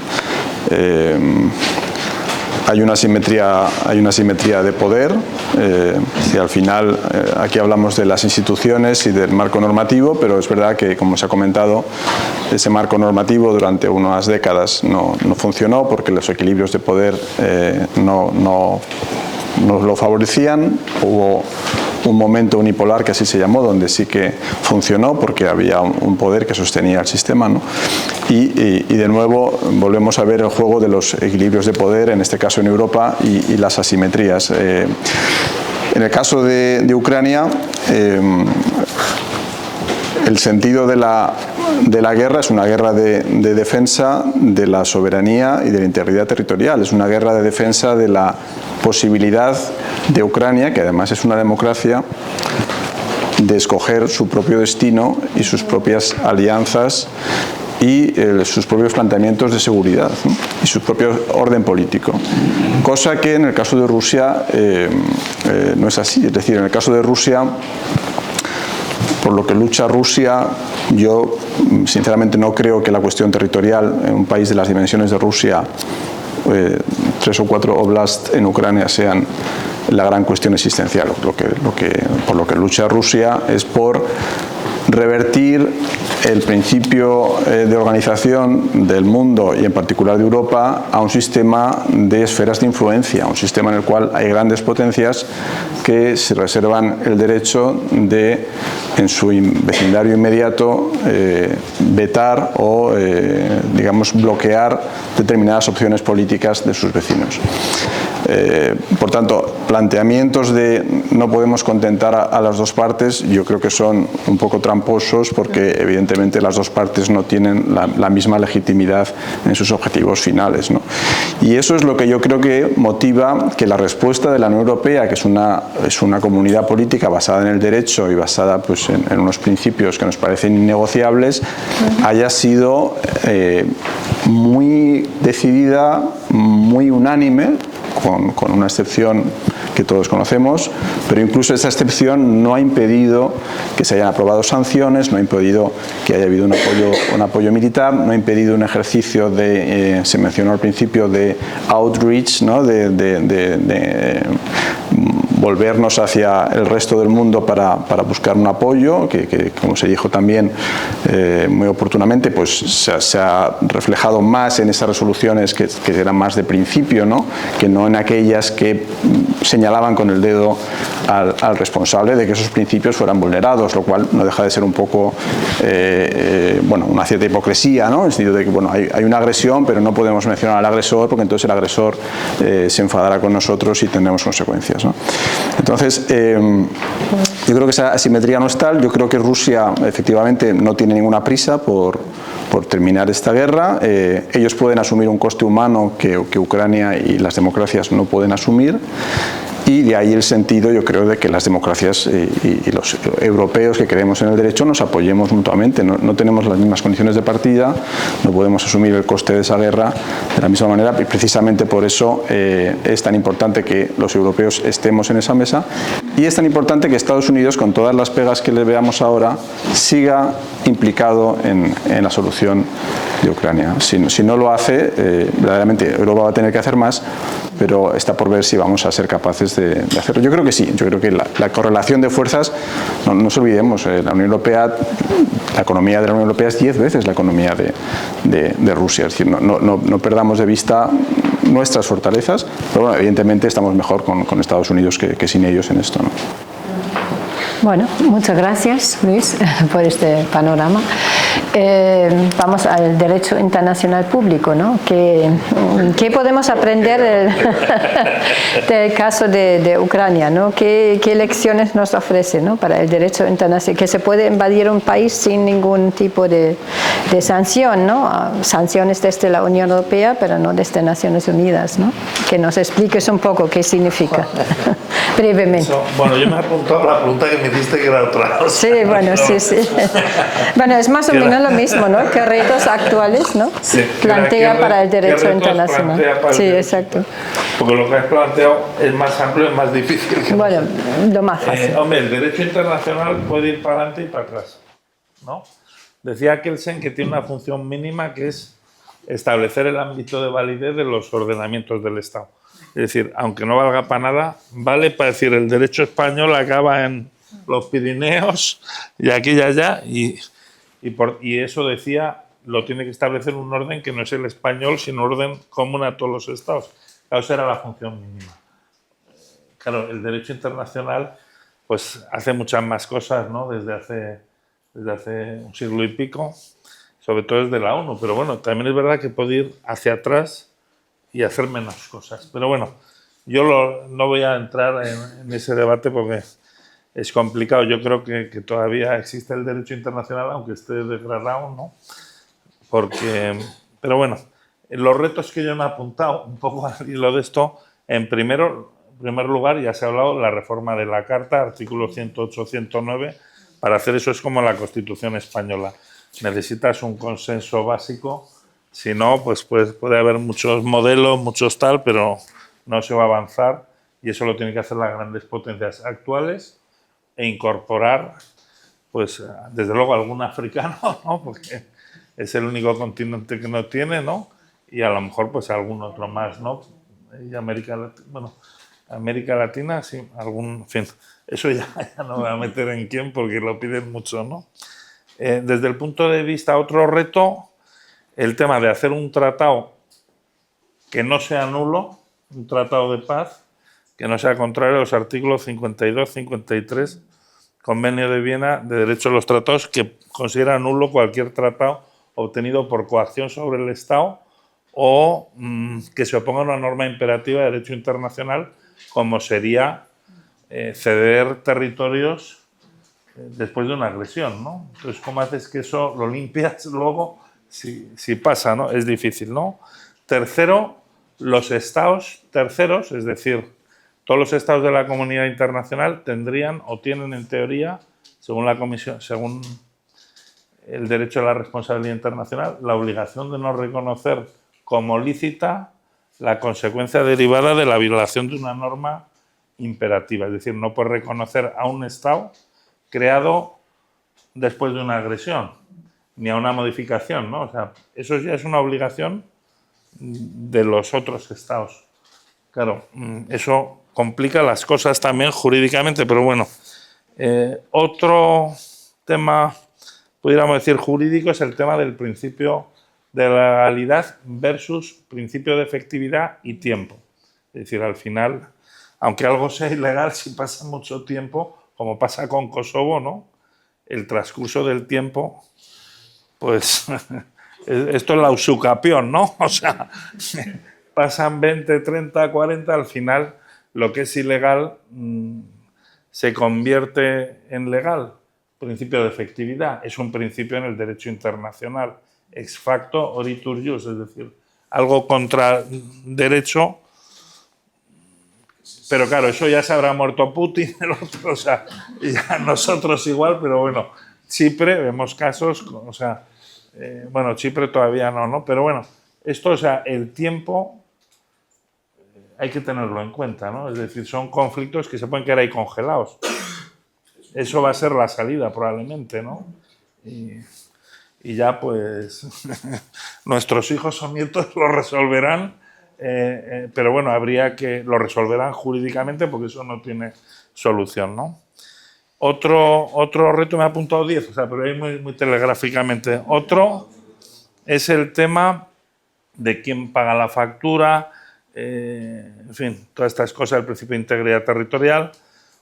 Hay una asimetría de poder. Si al final aquí hablamos de las instituciones y del marco normativo, pero es verdad que, como se ha comentado, ese marco normativo durante unas décadas no funcionó porque los equilibrios de poder no lo favorecían. Hubo un momento unipolar, que así se llamó, donde sí que funcionó porque había un poder que sostenía el sistema, ¿no? Y de nuevo volvemos a ver el juego de los equilibrios de poder, en este caso en Europa, y las asimetrías. En el caso de Ucrania, el sentido de la guerra es una guerra de defensa de la soberanía y de la integridad territorial. Es una guerra de defensa de la posibilidad de Ucrania, que además es una democracia, de escoger su propio destino y sus propias alianzas y sus propios planteamientos de seguridad, ¿no? Y su propio orden político. Cosa que en el caso de Rusia no es así. Es decir, en el caso de Rusia, por lo que lucha Rusia, yo sinceramente no creo que la cuestión territorial en un país de las dimensiones de Rusia, 3 o 4 oblasts en Ucrania, sean la gran cuestión existencial. Por lo que lucha Rusia es por revertir el principio de organización del mundo y en particular de Europa a un sistema de esferas de influencia, un sistema en el cual hay grandes potencias que se reservan el derecho de, en su vecindario inmediato, vetar o, digamos, bloquear determinadas opciones políticas de sus vecinos. Por tanto, planteamientos de no podemos contentar a las dos partes, yo creo que son un poco tramposos porque evidentemente las dos partes no tienen la misma legitimidad en sus objetivos finales, ¿no? Y eso es lo que yo creo que motiva que la respuesta de la Unión Europea, que es una comunidad política basada en el derecho y basada pues, en unos principios que nos parecen innegociables, haya sido muy decidida, muy unánime, con una excepción que todos conocemos, pero incluso esa excepción no ha impedido que se hayan aprobado sanciones, no ha impedido que haya habido un apoyo militar, no ha impedido un ejercicio de, se mencionó al principio, de outreach, ¿no? de volvernos hacia el resto del mundo para buscar un apoyo, que como se dijo también muy oportunamente, pues se ha reflejado más en esas resoluciones que eran más de principio, ¿no? Que no en aquellas que señalaban con el dedo al responsable de que esos principios fueran vulnerados, lo cual no deja de ser un poco bueno, una cierta hipocresía, ¿no? En el sentido de que bueno, hay una agresión, pero no podemos mencionar al agresor porque entonces el agresor se enfadará con nosotros y tendremos consecuencias, ¿no? Entonces, yo creo que esa asimetría no es tal. Yo creo que Rusia efectivamente no tiene ninguna prisa por terminar esta guerra. Ellos pueden asumir un coste humano que Ucrania y las democracias no pueden asumir. Y de ahí el sentido, yo creo, de que las democracias y los europeos que creemos en el derecho nos apoyemos mutuamente. No tenemos las mismas condiciones de partida, no podemos asumir el coste de esa guerra de la misma manera y precisamente por eso es tan importante que los europeos estemos en esa mesa y es tan importante que Estados Unidos, con todas las pegas que le veamos ahora, siga implicado en la solución de Ucrania. Si no lo hace, verdaderamente Europa va a tener que hacer más, pero está por ver si vamos a ser capaces de hacerlo. Yo creo que sí, yo creo que la correlación de fuerzas, no nos olvidemos, la Unión Europea, la economía de la Unión Europea es 10 veces la economía de Rusia, es decir, no perdamos de vista nuestras fortalezas, pero bueno, evidentemente estamos mejor con Estados Unidos que sin ellos en esto, ¿no? Bueno, muchas gracias, Luis, por este panorama. Vamos al derecho internacional público, ¿no? ¿Qué podemos aprender del caso de Ucrania, ¿no? ¿Qué lecciones nos ofrece, ¿no? Para el derecho internacional? Que se puede invadir un país sin ningún tipo de sanción, ¿no? Sanciones desde la Unión Europea, pero no desde Naciones Unidas, ¿no? Que nos expliques un poco qué significa, brevemente. Bueno, yo me he apuntado a la pregunta que me hiciste que era otra. Sí, bueno, sí. Bueno, es más o menos lo mismo, ¿no? ¿Qué retos actuales, ¿no? Sí, plantea para el derecho internacional? Sí, exacto. Porque lo que has planteado es más amplio y más difícil. Bueno, lo más fácil. Hombre, el derecho internacional puede ir para adelante y para atrás, ¿no? Decía Kelsen que tiene una función mínima que es establecer el ámbito de validez de los ordenamientos del Estado. Es decir, aunque no valga para nada, vale para decir el derecho español acaba en los Pirineos y aquí y allá, y eso decía, lo tiene que establecer un orden que no es el español, sino un orden común a todos los estados. Claro, esa era la función mínima. Claro, el derecho internacional pues hace muchas más cosas, ¿no? Desde hace un siglo y pico, sobre todo desde la ONU, pero bueno, también es verdad que puede ir hacia atrás y hacer menos cosas. Pero bueno, yo no voy a entrar en ese debate porque es complicado. Yo creo que todavía existe el derecho internacional, aunque esté degradado, ¿no? Pero bueno, los retos que yo me he apuntado un poco al hilo de esto, en primer lugar, ya se ha hablado de la reforma de la Carta, artículos 108-109. Para hacer eso es como la Constitución española. Necesitas un consenso básico, si no, pues puede haber muchos modelos, muchos tal, pero no se va a avanzar y eso lo tienen que hacer las grandes potencias actuales e incorporar, pues desde luego algún africano, ¿no? Porque es el único continente que no tiene, ¿no? Y a lo mejor pues algún otro más, ¿no? Y América Latina, sí, en fin, eso ya no me voy a meter en quién porque lo piden mucho, ¿no? Desde el punto de vista, otro reto, el tema de hacer un tratado que no sea nulo, un tratado de paz, que no sea contrario a los artículos 52, 53, Convenio de Viena de Derecho de los Tratados, que considera nulo cualquier tratado obtenido por coacción sobre el Estado o que se oponga a una norma imperativa de derecho internacional, como sería ceder territorios después de una agresión, ¿no? Entonces, ¿cómo haces que eso lo limpias luego si pasa, ¿no? Es difícil, ¿no? Tercero, los estados terceros, es decir, todos los estados de la comunidad internacional tendrían o tienen en teoría, según la Comisión, según el derecho a la responsabilidad internacional, la obligación de no reconocer como lícita la consecuencia derivada de la violación de una norma imperativa. Es decir, no puede reconocer a un Estado creado después de una agresión, ni a una modificación, ¿no? O sea, eso ya es una obligación de los otros Estados. Claro, eso complica las cosas también jurídicamente, pero bueno. Otro tema, pudiéramos decir, jurídico es el tema del principio de legalidad versus principio de efectividad y tiempo. Es decir, al final, aunque algo sea ilegal, si pasa mucho tiempo, como pasa con Kosovo, ¿no? El transcurso del tiempo, pues esto es la usucapión, ¿no? O sea, pasan 20, 30, 40, al final lo que es ilegal se convierte en legal. Principio de efectividad es un principio en el derecho internacional. Ex facto oritur jus, es decir, algo contra derecho, pero claro, eso ya se habrá muerto Putin, el otro, o sea, ya nosotros igual, pero bueno, Chipre, vemos casos, o sea, bueno, Chipre todavía no, ¿no? Pero bueno, esto, o sea, el tiempo hay que tenerlo en cuenta, ¿no? Es decir, son conflictos que se pueden quedar ahí congelados. Eso va a ser la salida, probablemente, ¿no? Y ya, pues, nuestros hijos o nietos lo resolverán, pero bueno, habría que lo resolverán jurídicamente porque eso no tiene solución, ¿no? Otro reto, me ha apuntado 10, o sea, pero ahí muy telegráficamente. Otro es el tema de quién paga la factura, en fin, todas estas cosas, el principio de integridad territorial.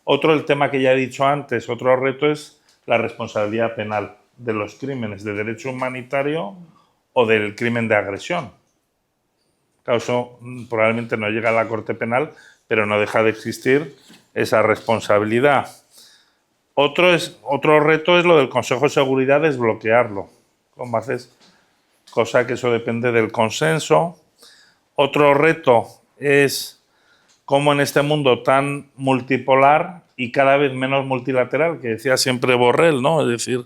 Otro, el tema que ya he dicho antes, otro reto es la responsabilidad penal de los crímenes de derecho humanitario o del crimen de agresión. Claro, eso probablemente no llega a la Corte Penal, pero no deja de existir esa responsabilidad. Otro reto es lo del Consejo de Seguridad, desbloquearlo. ¿Cómo haces? Cosa que eso depende del consenso. Otro reto es cómo en este mundo tan multipolar y cada vez menos multilateral, que decía siempre Borrell, ¿no? Es decir,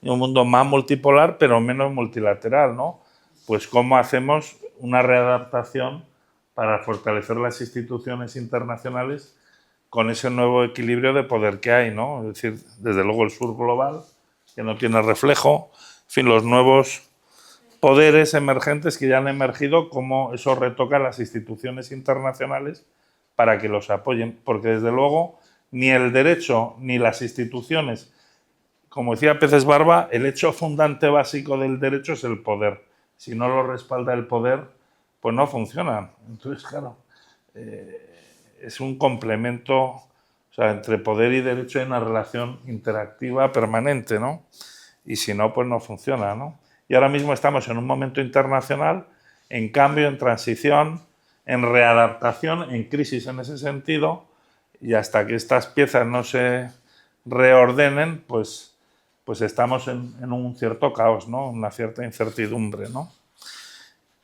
un mundo más multipolar pero menos multilateral, ¿no? Pues cómo hacemos una readaptación para fortalecer las instituciones internacionales con ese nuevo equilibrio de poder que hay, ¿no? Es decir, desde luego el sur global, que no tiene reflejo, en fin, los nuevos poderes emergentes que ya han emergido, cómo eso retoca a las instituciones internacionales para que los apoyen, porque desde luego ni el derecho ni las instituciones, como decía Peces Barba, el hecho fundante básico del derecho es el poder. Si no lo respalda el poder, pues no funcionan. Entonces, claro, es un complemento, o sea, entre poder y derecho hay una relación interactiva permanente, ¿no? Y si no, pues no funciona, ¿no? Y ahora mismo estamos en un momento internacional, en cambio, en transición, en readaptación, en crisis en ese sentido, y hasta que estas piezas no se reordenen, pues estamos en un cierto caos, ¿no? Una cierta incertidumbre, ¿no?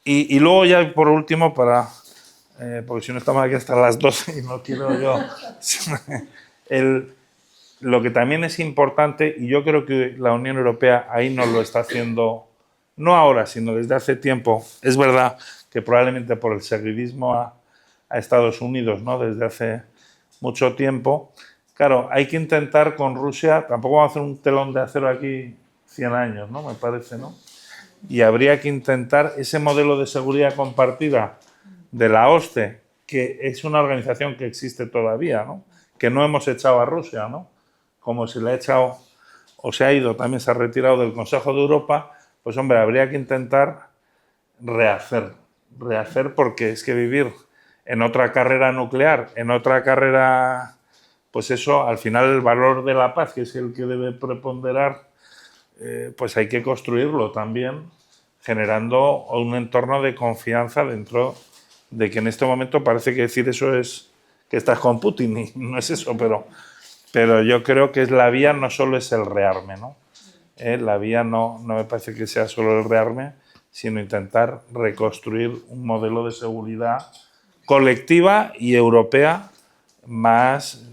Y luego ya, por último, porque si no estamos aquí hasta las 12 y no quiero yo... Lo que también es importante, y yo creo que la Unión Europea ahí nos lo está haciendo, no ahora, sino desde hace tiempo. Es verdad que probablemente por el seguidismo a Estados Unidos, ¿no? Desde hace mucho tiempo. Claro, hay que intentar con Rusia, tampoco vamos a hacer un telón de acero aquí 100 años, ¿no? Me parece, ¿no? Y habría que intentar ese modelo de seguridad compartida de la OSCE, que es una organización que existe todavía, ¿no? Que no hemos echado a Rusia, ¿no? Como se le ha echado o se ha ido, también se ha retirado del Consejo de Europa, pues hombre, habría que intentar rehacer porque es que vivir en otra carrera nuclear, en otra carrera, pues eso, al final el valor de la paz, que es el que debe preponderar, pues hay que construirlo también, generando un entorno de confianza dentro de que en este momento parece que decir eso es que estás con Putin, y no es eso, pero yo creo que la vía no solo es el rearme, ¿no? La vía no me parece que sea solo el rearme, sino intentar reconstruir un modelo de seguridad colectiva y europea más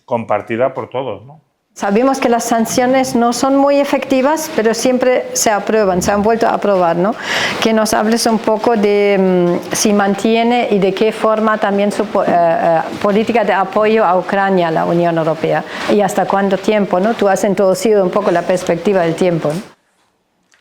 compartida por todos, ¿no? Sabemos que las sanciones no son muy efectivas, pero siempre se aprueban, se han vuelto a aprobar, ¿no? Que nos hables un poco de si mantiene y de qué forma también su política de apoyo a Ucrania, la Unión Europea, y hasta cuánto tiempo, ¿no? Tú has introducido un poco la perspectiva del tiempo, ¿no?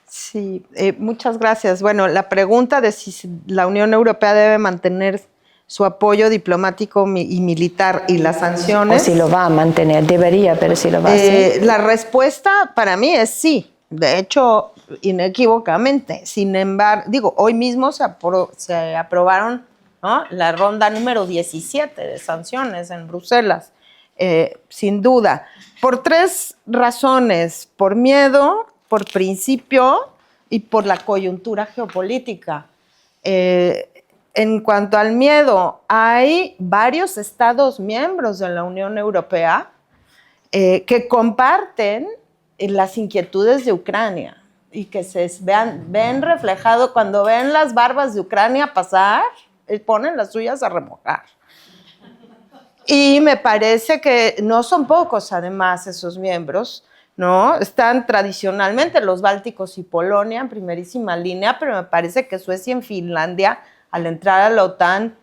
Sí, muchas gracias. Bueno, la pregunta de si la Unión Europea debe mantener su apoyo diplomático y militar y las sanciones. O si lo va a mantener, debería, pero si lo va a hacer. La respuesta para mí es sí, de hecho, inequívocamente. Sin embargo, digo, hoy mismo se aprobaron, ¿no?, la ronda número 17 de sanciones en Bruselas, sin duda, por 3 razones: por miedo, por principio y por la coyuntura geopolítica. En cuanto al miedo, hay varios Estados miembros de la Unión Europea que comparten las inquietudes de Ucrania y que se ven reflejado cuando ven las barbas de Ucrania pasar, ponen las suyas a remojar. Y me parece que no son pocos, además, esos miembros, ¿no? Están tradicionalmente los bálticos y Polonia en primerísima línea, pero me parece que Suecia y Finlandia, al entrar a la OTAN,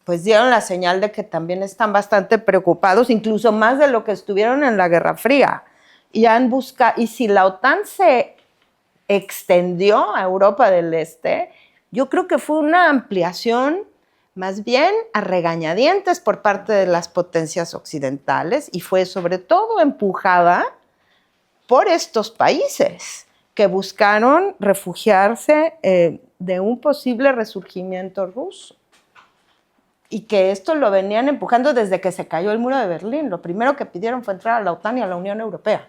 pues dieron la señal de que también están bastante preocupados, incluso más de lo que estuvieron en la Guerra Fría. Y si la OTAN se extendió a Europa del Este, yo creo que fue una ampliación más bien a regañadientes por parte de las potencias occidentales, y fue sobre todo empujada por estos países que buscaron refugiarse de un posible resurgimiento ruso, y que esto lo venían empujando desde que se cayó el muro de Berlín. Lo primero que pidieron fue entrar a la OTAN y a la Unión Europea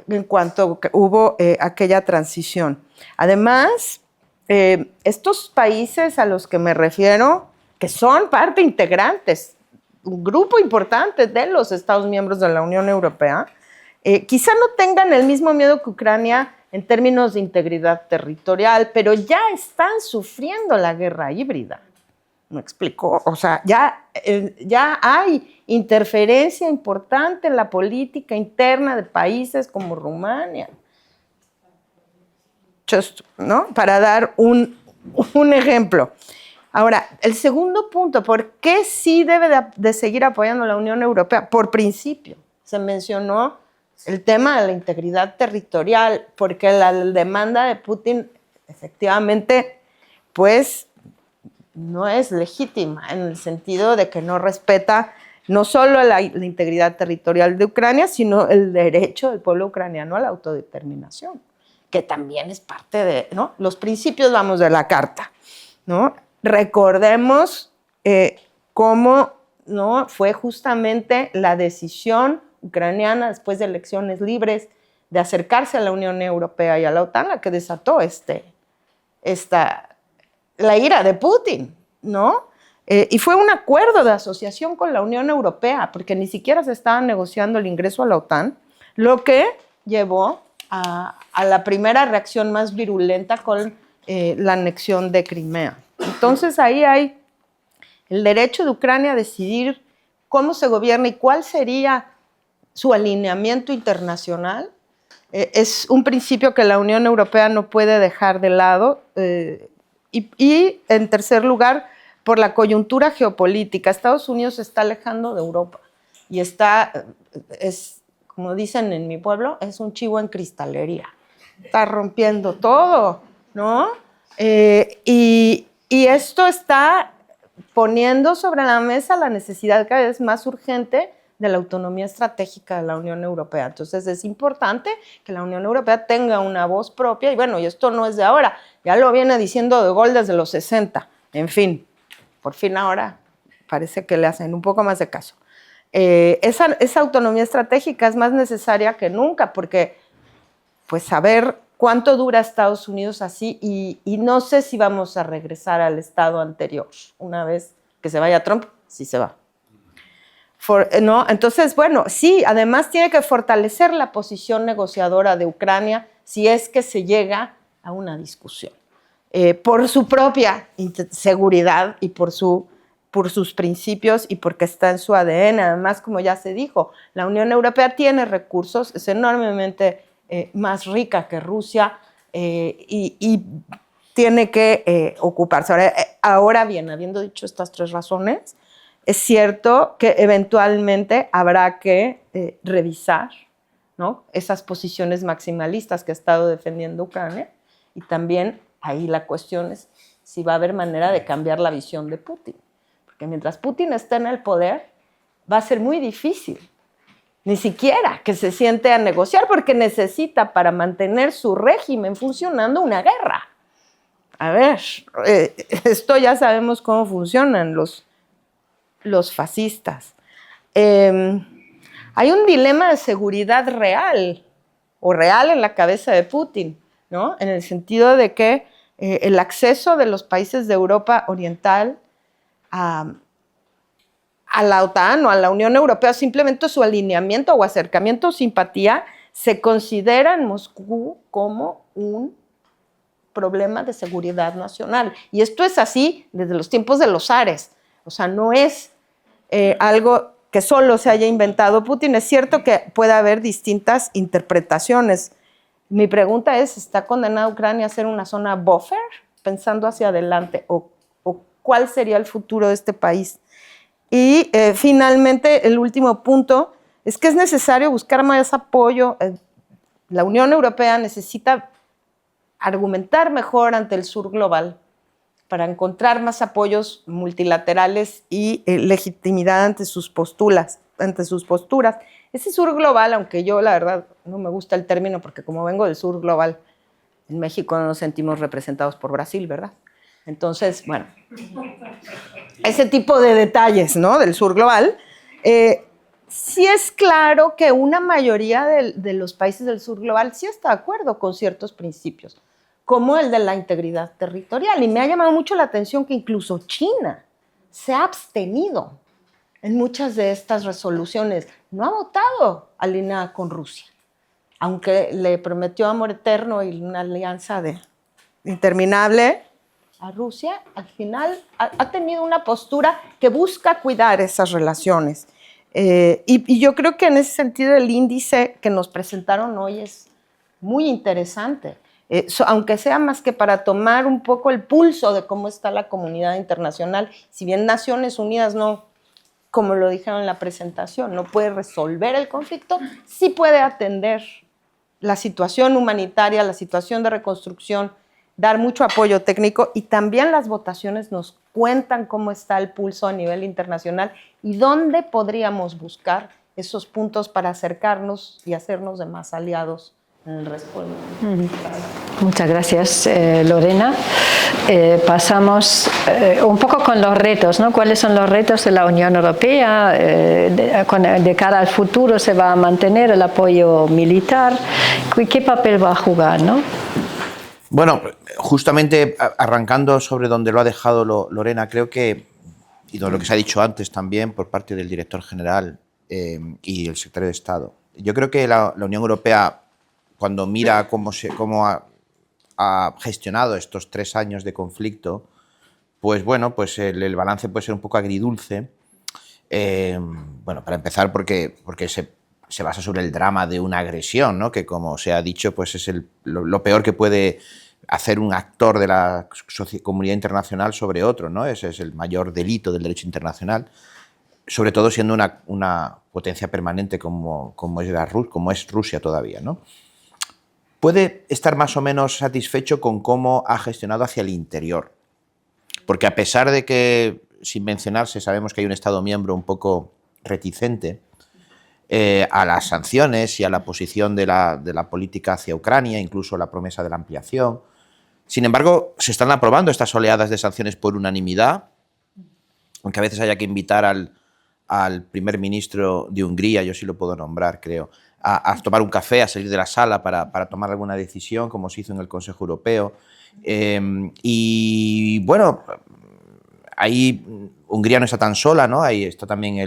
en cuanto hubo aquella transición. Además, estos países a los que me refiero, que son parte integrantes, un grupo importante de los Estados miembros de la Unión Europea, quizá no tengan el mismo miedo que Ucrania en términos de integridad territorial, pero ya están sufriendo la guerra híbrida. ¿Me explico? O sea, ya hay interferencia importante en la política interna de países como Rumania. ¿No? Para dar un ejemplo. Ahora, el segundo punto, ¿por qué sí debe de seguir apoyando la Unión Europea? Por principio, se mencionó el tema de la integridad territorial, porque la demanda de Putin, efectivamente, pues no es legítima, en el sentido de que no respeta no solo la integridad territorial de Ucrania, sino el derecho del pueblo ucraniano a la autodeterminación, que también es parte de, ¿no?, los principios, vamos, de la Carta, ¿no? Recordemos cómo, ¿no?, fue justamente la decisión ucraniana, después de elecciones libres, de acercarse a la Unión Europea y a la OTAN, la que desató la ira de Putin, ¿no? Y fue un acuerdo de asociación con la Unión Europea, porque ni siquiera se estaba negociando el ingreso a la OTAN, lo que llevó a la primera reacción más virulenta con la anexión de Crimea. Entonces ahí hay el derecho de Ucrania a decidir cómo se gobierna y cuál sería su alineamiento internacional. Es un principio que la Unión Europea no puede dejar de lado. Y en tercer lugar, por la coyuntura geopolítica. Estados Unidos se está alejando de Europa y como dicen en mi pueblo, es un chivo en cristalería. Está rompiendo todo, ¿no? Y esto está poniendo sobre la mesa la necesidad cada vez más urgente de la autonomía estratégica de la Unión Europea. Entonces es importante que la Unión Europea tenga una voz propia, y bueno, y esto no es de ahora, ya lo viene diciendo De Gaulle desde los 60, en fin, por fin ahora parece que le hacen un poco más de caso. Esa autonomía estratégica es más necesaria que nunca, porque pues saber cuánto dura Estados Unidos así, y no sé si vamos a regresar al estado anterior, una vez que se vaya Trump, sí se va. ¿No? Entonces, bueno, sí, además tiene que fortalecer la posición negociadora de Ucrania si es que se llega a una discusión, por su propia seguridad y por sus principios y porque está en su ADN. Además, como ya se dijo, la Unión Europea tiene recursos, es enormemente más rica que Rusia, y tiene que ocuparse. Ahora bien, habiendo dicho estas tres razones, es cierto que eventualmente habrá que revisar, ¿no?, esas posiciones maximalistas que ha estado defendiendo Ucrania, y también ahí la cuestión es si va a haber manera de cambiar la visión de Putin, porque mientras Putin esté en el poder va a ser muy difícil ni siquiera que se siente a negociar, porque necesita para mantener su régimen funcionando una guerra. A ver, esto ya sabemos cómo funcionan los fascistas. Hay un dilema de seguridad real en la cabeza de Putin, ¿no?, en el sentido de que el acceso de los países de Europa Oriental a la OTAN o a la Unión Europea, simplemente su alineamiento o acercamiento o simpatía, se considera en Moscú como un problema de seguridad nacional. Y esto es así desde los tiempos de los zares. O sea, no es algo que solo se haya inventado Putin. Es cierto que puede haber distintas interpretaciones. Mi pregunta es, ¿está condenada Ucrania a ser una zona buffer, pensando hacia adelante? ¿O cuál sería el futuro de este país? Y finalmente, el último punto es que es necesario buscar más apoyo. La Unión Europea necesita argumentar mejor ante el sur global para encontrar más apoyos multilaterales y legitimidad ante sus posturas. Ese sur global, aunque yo la verdad no me gusta el término, porque como vengo del sur global, en México no nos sentimos representados por Brasil, ¿verdad? Entonces, bueno, ese tipo de detalles, ¿no?, del sur global, sí es claro que una mayoría de los países del sur global sí está de acuerdo con ciertos principios, como el de la integridad territorial. Y me ha llamado mucho la atención que incluso China se ha abstenido en muchas de estas resoluciones. No ha votado alineada con Rusia, aunque le prometió amor eterno y una alianza interminable a Rusia. Al final ha tenido una postura que busca cuidar esas relaciones. Y yo creo que en ese sentido el índice que nos presentaron hoy es muy interesante, aunque sea más que para tomar un poco el pulso de cómo está la comunidad internacional. Si bien Naciones Unidas no, como lo dijeron en la presentación, no puede resolver el conflicto, sí puede atender la situación humanitaria, la situación de reconstrucción, dar mucho apoyo técnico, y también las votaciones nos cuentan cómo está el pulso a nivel internacional y dónde podríamos buscar esos puntos para acercarnos y hacernos de más aliados en el resto del mundo. Muchas gracias, Lorena. Pasamos un poco con los retos, ¿no? ¿Cuáles son los retos de la Unión Europea? De cara al futuro, ¿se va a mantener el apoyo militar? ¿Qué papel va a jugar, no? Bueno, justamente arrancando sobre donde lo ha dejado Lorena, creo que, y de lo que se ha dicho antes también por parte del director general y el secretario de Estado, yo creo que la Unión Europea, cuando mira cómo ha gestionado estos 3 años de conflicto, pues bueno, pues el balance puede ser un poco agridulce. Bueno, para empezar porque se basa sobre el drama de una agresión, ¿no?, que, como se ha dicho, pues es lo peor que puede hacer un actor de la comunidad internacional sobre otro, ¿no? Ese es el mayor delito del derecho internacional, sobre todo siendo una potencia permanente como es Rusia todavía, ¿no? Puede estar más o menos satisfecho con cómo ha gestionado hacia el interior, porque a pesar de que, sin mencionarse, sabemos que hay un Estado miembro un poco reticente, a las sanciones y a la posición de la política hacia Ucrania, incluso la promesa de la ampliación. Sin embargo, se están aprobando estas oleadas de sanciones por unanimidad, aunque a veces haya que invitar al primer ministro de Hungría, yo sí lo puedo nombrar, creo, a tomar un café, a salir de la sala para tomar alguna decisión, como se hizo en el Consejo Europeo. Y bueno, ahí Hungría no está tan sola, ¿no? Ahí está también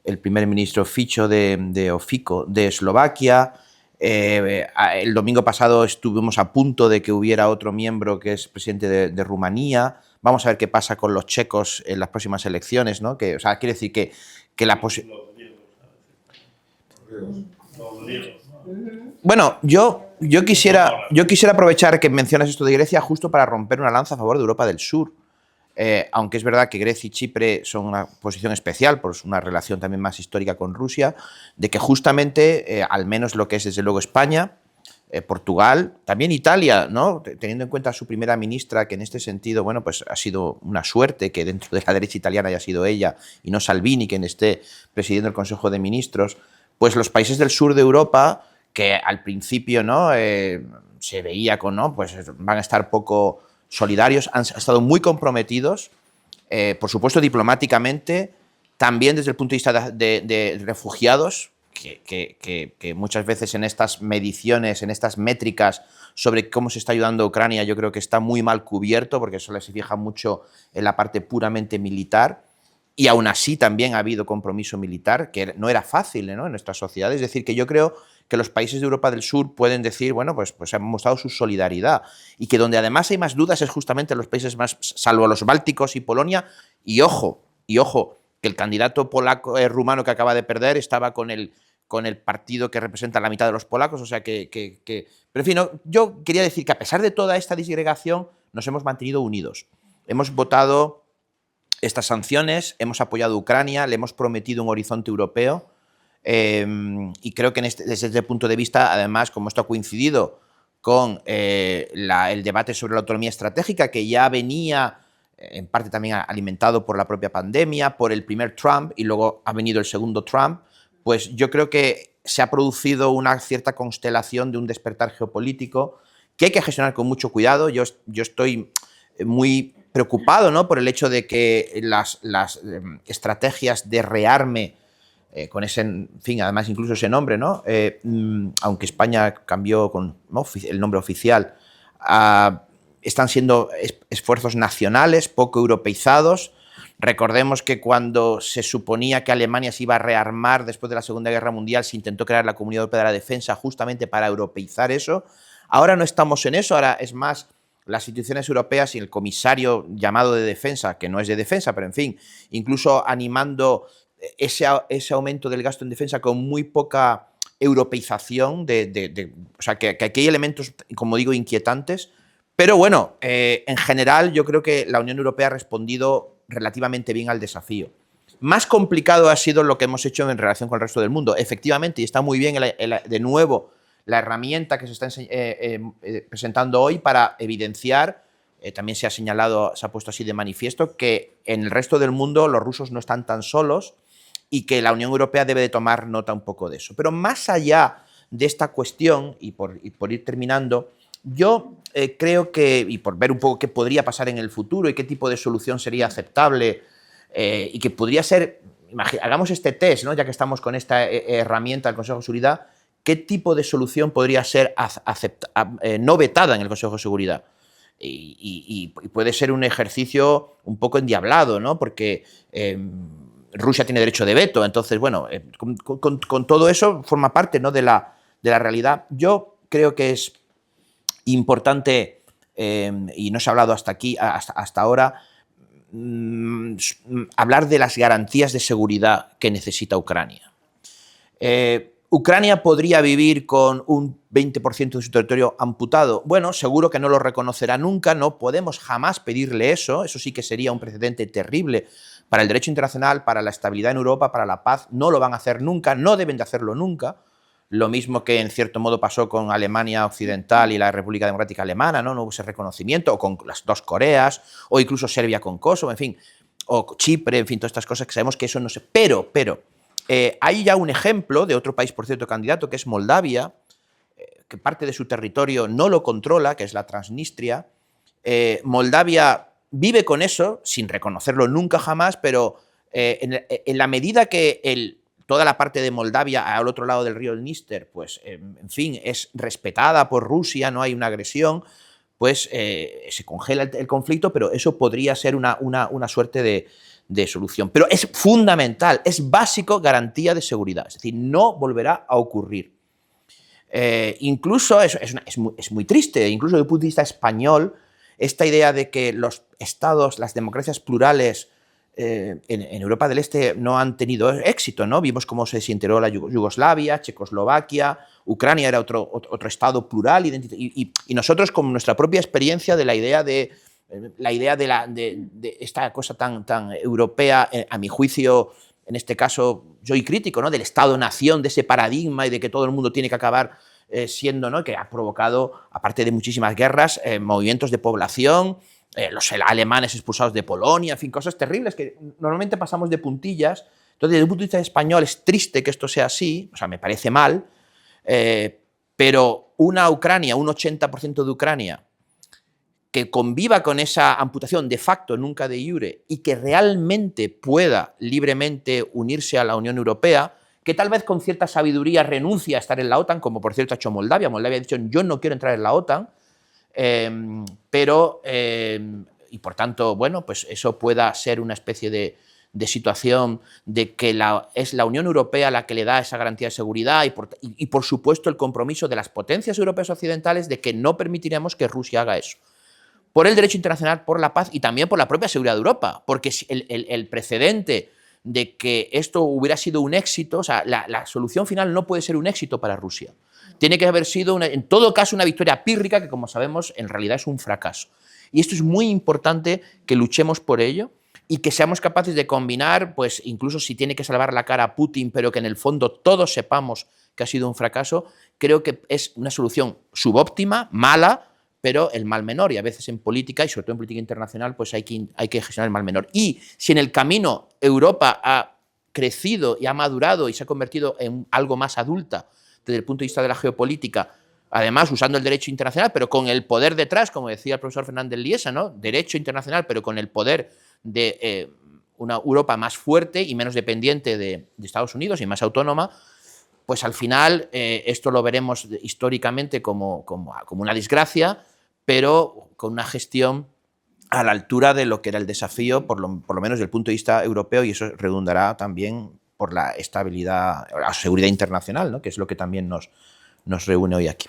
el primer ministro Fico de Eslovaquia. El domingo pasado estuvimos a punto de que hubiera otro miembro que es presidente de Rumanía. Vamos a ver qué pasa con los checos en las próximas elecciones, ¿no? O sea, quiere decir que la Bueno, yo quisiera aprovechar que mencionas esto de Grecia justo para romper una lanza a favor de Europa del Sur. Aunque es verdad que Grecia y Chipre son una posición especial, por una relación también más histórica con Rusia, de que justamente, al menos lo que es desde luego España, Portugal, también Italia, ¿no? Teniendo en cuenta a su primera ministra, que en este sentido, bueno, pues ha sido una suerte que dentro de la derecha italiana haya sido ella y no Salvini quien esté presidiendo el Consejo de Ministros, pues los países del sur de Europa, que al principio, ¿no? Se veía con, ¿no? Pues van a estar poco solidarios, han estado muy comprometidos, por supuesto diplomáticamente, también desde el punto de vista de refugiados, que muchas veces en estas mediciones, en estas métricas sobre cómo se está ayudando a Ucrania, yo creo que está muy mal cubierto, porque eso se fija mucho en la parte puramente militar, y aún así también ha habido compromiso militar, que no era fácil, ¿no? En nuestras sociedades. Es decir, que yo creo que los países de Europa del Sur pueden decir, bueno, pues han mostrado su solidaridad, y que donde además hay más dudas es justamente en los países más, salvo los bálticos y Polonia, y ojo, que el candidato polaco rumano que acaba de perder estaba con el partido que representa la mitad de los polacos, o sea pero en fin, no, yo quería decir que a pesar de toda esta disgregación nos hemos mantenido unidos. Hemos votado estas sanciones, hemos apoyado a Ucrania, le hemos prometido un horizonte europeo, y creo que desde este punto de vista, además, como esto ha coincidido con el debate sobre la autonomía estratégica, que ya venía en parte también alimentado por la propia pandemia, por el primer Trump y luego ha venido el segundo Trump, pues yo creo que se ha producido una cierta constelación de un despertar geopolítico que hay que gestionar con mucho cuidado. Yo estoy muy preocupado, ¿no? Por el hecho de que las estrategias de rearme, con ese, en fin, además incluso ese nombre, ¿no? Aunque España cambió el nombre oficial, están siendo esfuerzos nacionales, poco europeizados. Recordemos que cuando se suponía que Alemania se iba a rearmar después de la Segunda Guerra Mundial, se intentó crear la Comunidad Europea de la Defensa justamente para europeizar eso. Ahora no estamos en eso, ahora es más las instituciones europeas y el comisario llamado de defensa, que no es de defensa, pero en fin, incluso animando ese aumento del gasto en defensa con muy poca europeización, o sea, que aquí hay elementos, como digo, inquietantes. Pero bueno, en general yo creo que la Unión Europea ha respondido relativamente bien al desafío. Más complicado ha sido lo que hemos hecho en relación con el resto del mundo. Efectivamente, y está muy bien de nuevo la herramienta que se está presentando hoy para evidenciar, también se ha señalado, se ha puesto así de manifiesto, que en el resto del mundo los rusos no están tan solos y que la Unión Europea debe de tomar nota un poco de eso. Pero más allá de esta cuestión, y por ir terminando, yo creo que, y por ver un poco qué podría pasar en el futuro y qué tipo de solución sería aceptable, y que podría ser, hagamos este test, ¿no? Ya que estamos con esta herramienta del Consejo de Seguridad, ¿qué tipo de solución podría ser no vetada en el Consejo de Seguridad? Y puede ser un ejercicio un poco endiablado, ¿no? Porque Rusia tiene derecho de veto, entonces, bueno, con todo eso forma parte, ¿no? de la realidad. Yo creo que es importante, y no se ha hablado hasta ahora, hablar de las garantías de seguridad que necesita Ucrania. ¿Ucrania podría vivir con un 20% de su territorio amputado? Bueno, seguro que no lo reconocerá nunca, no podemos jamás pedirle eso sí que sería un precedente terrible para el derecho internacional, para la estabilidad en Europa, para la paz. No lo van a hacer nunca, no deben de hacerlo nunca. Lo mismo que en cierto modo pasó con Alemania Occidental y la República Democrática Alemana, ¿no? No hubo ese reconocimiento, o con las dos Coreas, o incluso Serbia con Kosovo, en fin, o Chipre, en fin, todas estas cosas que sabemos que eso no se... Pero Hay ya un ejemplo de otro país, por cierto, candidato, que es Moldavia, que parte de su territorio no lo controla, que es la Transnistria. Moldavia vive con eso, sin reconocerlo nunca jamás, pero en la medida que toda la parte de Moldavia al otro lado del río Dniester, pues, en fin, es respetada por Rusia, no hay una agresión, pues se congela el conflicto, pero eso podría ser una suerte de solución. Pero es fundamental, es básico garantía de seguridad, es decir, no volverá a ocurrir. Incluso es muy triste, incluso desde el punto de vista español, esta idea de que los estados, las democracias plurales en Europa del Este no han tenido éxito, ¿no? Vimos cómo se desintegró la Yugoslavia, Checoslovaquia, Ucrania era otro estado plural, y nosotros con nuestra propia experiencia de la idea de esta cosa tan europea, a mi juicio, en este caso, yo y crítico, ¿no? Del Estado-nación, de ese paradigma y de que todo el mundo tiene que acabar siendo, ¿no? Que ha provocado, aparte de muchísimas guerras, movimientos de población, los alemanes expulsados de Polonia, en fin, cosas terribles que normalmente pasamos de puntillas. Entonces, desde un punto de vista español es triste que esto sea así, o sea, me parece mal, pero una Ucrania, un 80% de Ucrania, que conviva con esa amputación de facto, nunca de iure, y que realmente pueda libremente unirse a la Unión Europea, que tal vez con cierta sabiduría renuncia a estar en la OTAN, como por cierto ha hecho Moldavia. Moldavia ha dicho, yo no quiero entrar en la OTAN, y por tanto, bueno, pues eso pueda ser una especie de situación de que es la Unión Europea la que le da esa garantía de seguridad y por supuesto el compromiso de las potencias europeas occidentales de que no permitiremos que Rusia haga eso. Por el derecho internacional, por la paz y también por la propia seguridad de Europa, porque el precedente de que esto hubiera sido un éxito, o sea, la solución final no puede ser un éxito para Rusia. Tiene que haber sido, en todo caso, una victoria pírrica que, como sabemos, en realidad es un fracaso. Y esto es muy importante que luchemos por ello y que seamos capaces de combinar, pues incluso si tiene que salvar la cara a Putin, pero que en el fondo todos sepamos que ha sido un fracaso, creo que es una solución subóptima, mala, pero el mal menor, y a veces en política, y sobre todo en política internacional, pues hay que gestionar el mal menor. Y si en el camino Europa ha crecido y ha madurado y se ha convertido en algo más adulta desde el punto de vista de la geopolítica, además usando el derecho internacional, pero con el poder detrás, como decía el profesor Fernández Liesa, ¿no? Derecho internacional, pero con el poder de una Europa más fuerte y menos dependiente de Estados Unidos y más autónoma, pues al final esto lo veremos históricamente como una desgracia, pero con una gestión a la altura de lo que era el desafío, por lo menos desde el punto de vista europeo, y eso redundará también por la estabilidad, la seguridad internacional, ¿no? Que es lo que también nos reúne hoy aquí.